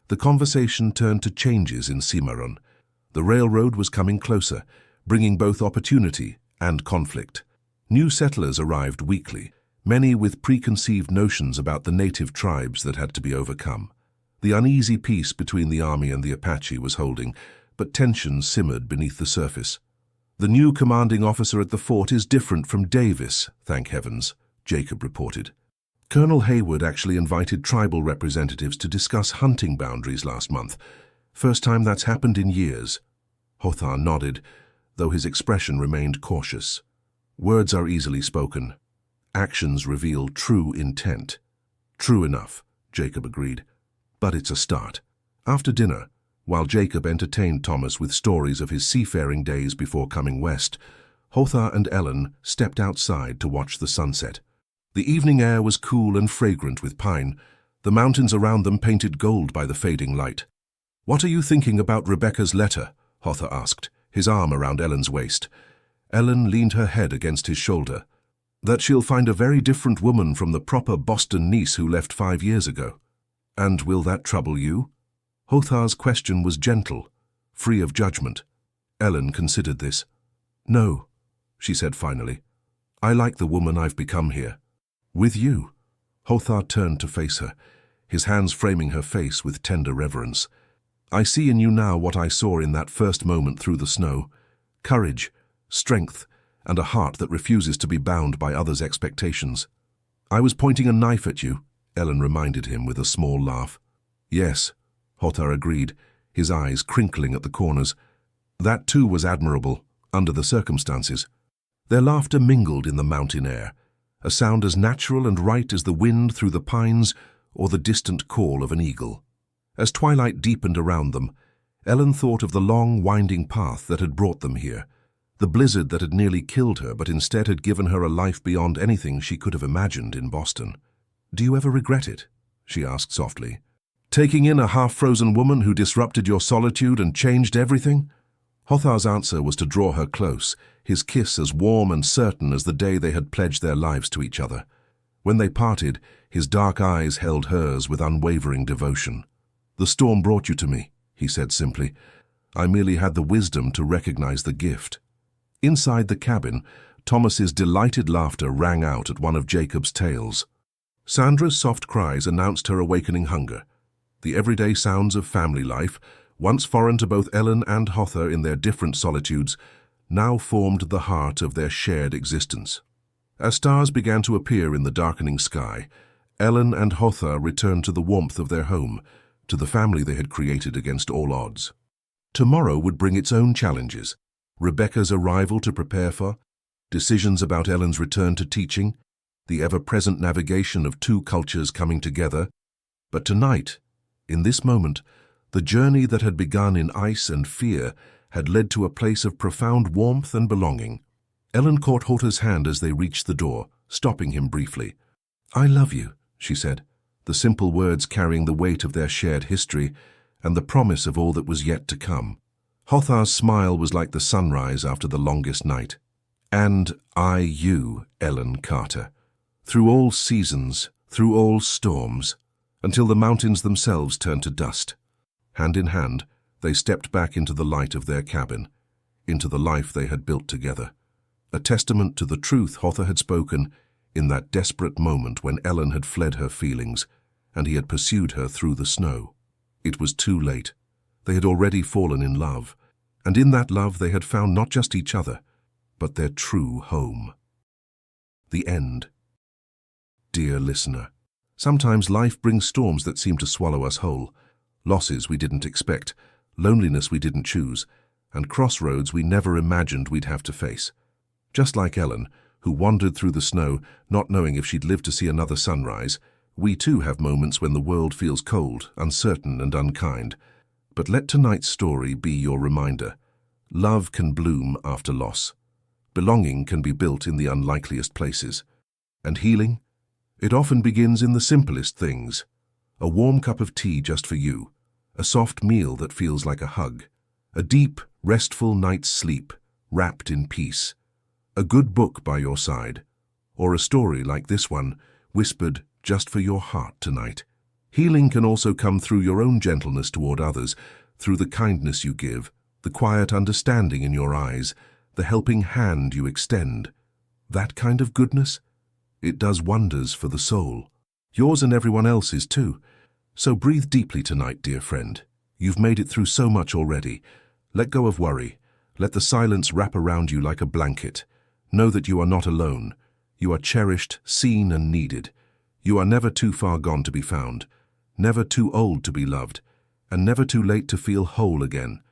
the conversation turned to changes in Cimarron. The railroad was coming closer, bringing both opportunity and conflict. New settlers arrived weekly, many with preconceived notions about the native tribes that had to be overcome. The uneasy peace between the army and the Apache was holding, but tensions simmered beneath the surface. "The new commanding officer at the fort is different from Davis, thank heavens," Jacob reported. "Colonel Hayward actually invited tribal representatives to discuss hunting boundaries last month. First time that's happened in years." Hotha nodded, though his expression remained cautious. "Words are easily spoken. Actions reveal true intent." "True enough," Jacob agreed. "But it's a start." After dinner, while Jacob entertained Thomas with stories of his seafaring days before coming west, Hotha and Ellen stepped outside to watch the sunset. The evening air was cool and fragrant with pine, the mountains around them painted gold by the fading light. "What are you thinking about Rebecca's letter?" Hotha asked, his arm around Ellen's waist. Ellen leaned her head against his shoulder. "That she'll find a very different woman from the proper Boston niece who left 5 years ago." "And will that trouble you?" Hotha's question was gentle, free of judgment. Ellen considered this. "No," she said finally. "I like the woman I've become here." "With you?" Hotha turned to face her, his hands framing her face with tender reverence. "I see in you now what I saw in that first moment through the snow. Courage, strength, and a heart that refuses to be bound by others' expectations." "I was pointing a knife at you," Ellen reminded him with a small laugh. "Yes," Hotha agreed, his eyes crinkling at the corners. "That too was admirable, under the circumstances." Their laughter mingled in the mountain air, a sound as natural and right as the wind through the pines or the distant call of an eagle. As twilight deepened around them, Ellen thought of the long, winding path that had brought them here, the blizzard that had nearly killed her but instead had given her a life beyond anything she could have imagined in Boston. "Do you ever regret it?" she asked softly. Taking in a half-frozen woman who disrupted your solitude and changed everything? Hotha's answer was to draw her close, his kiss as warm and certain as the day they had pledged their lives to each other. When they parted, his dark eyes held hers with unwavering devotion. "The storm brought you to me," he said simply. "I merely had the wisdom to recognize the gift." Inside the cabin, Thomas's delighted laughter rang out at one of Jacob's tales. Sandra's soft cries announced her awakening hunger. The everyday sounds of family life, once foreign to both Ellen and Hotha in their different solitudes, now formed the heart of their shared existence. As stars began to appear in the darkening sky, Ellen and Hotha returned to the warmth of their home, to the family they had created against all odds. Tomorrow would bring its own challenges: Rebecca's arrival to prepare for, decisions about Ellen's return to teaching, the ever-present navigation of two cultures coming together. But tonight, in this moment, the journey that had begun in ice and fear had led to a place of profound warmth and belonging. Ellen caught Hotha's hand as they reached the door, stopping him briefly. "I love you," she said, the simple words carrying the weight of their shared history and the promise of all that was yet to come. Hotha's smile was like the sunrise after the longest night. "And you, Ellen Carter. Through all seasons, through all storms, until the mountains themselves turned to dust." Hand in hand, they stepped back into the light of their cabin, into the life they had built together. A testament to the truth Hotha had spoken in that desperate moment when Ellen had fled her feelings and he had pursued her through the snow. It was too late. They had already fallen in love, and in that love they had found not just each other, but their true home. The end. Dear listener, sometimes life brings storms that seem to swallow us whole, losses we didn't expect, loneliness we didn't choose, and crossroads we never imagined we'd have to face. Just like Ellen, who wandered through the snow, not knowing if she'd live to see another sunrise, we too have moments when the world feels cold, uncertain, and unkind. But let tonight's story be your reminder. Love can bloom after loss. Belonging can be built in the unlikeliest places. And healing? It often begins in the simplest things. A warm cup of tea just for you, a soft meal that feels like a hug, a deep, restful night's sleep, wrapped in peace, a good book by your side, or a story like this one, whispered just for your heart tonight. Healing can also come through your own gentleness toward others, through the kindness you give, the quiet understanding in your eyes, the helping hand you extend. That kind of goodness? It does wonders for the soul. Yours and everyone else's too. So breathe deeply tonight, dear friend. You've made it through so much already. Let go of worry. Let the silence wrap around you like a blanket. Know that you are not alone. You are cherished, seen, and needed. You are never too far gone to be found, never too old to be loved, and never too late to feel whole again.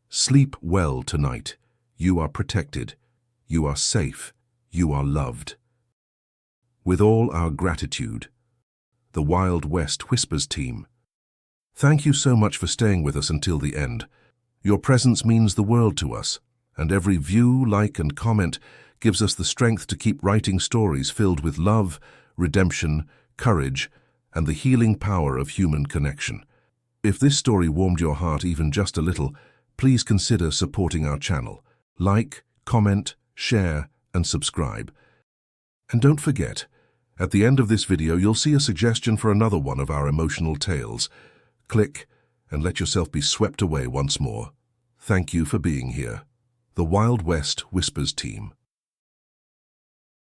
Sleep well tonight. You are protected. You are safe. You are loved. With all our gratitude, the Wild West Whispers team. Thank you so much for staying with us until the end. Your presence means the world to us, and every view, like, and comment gives us the strength to keep writing stories filled with love, redemption, courage, and the healing power of human connection. If this story warmed your heart even just a little, please consider supporting our channel. Like, comment, share, and subscribe. And don't forget, at the end of this video you'll see a suggestion for another one of our emotional tales. Click and let yourself be swept away once more. Thank you for being here. The Wild West Whispers team.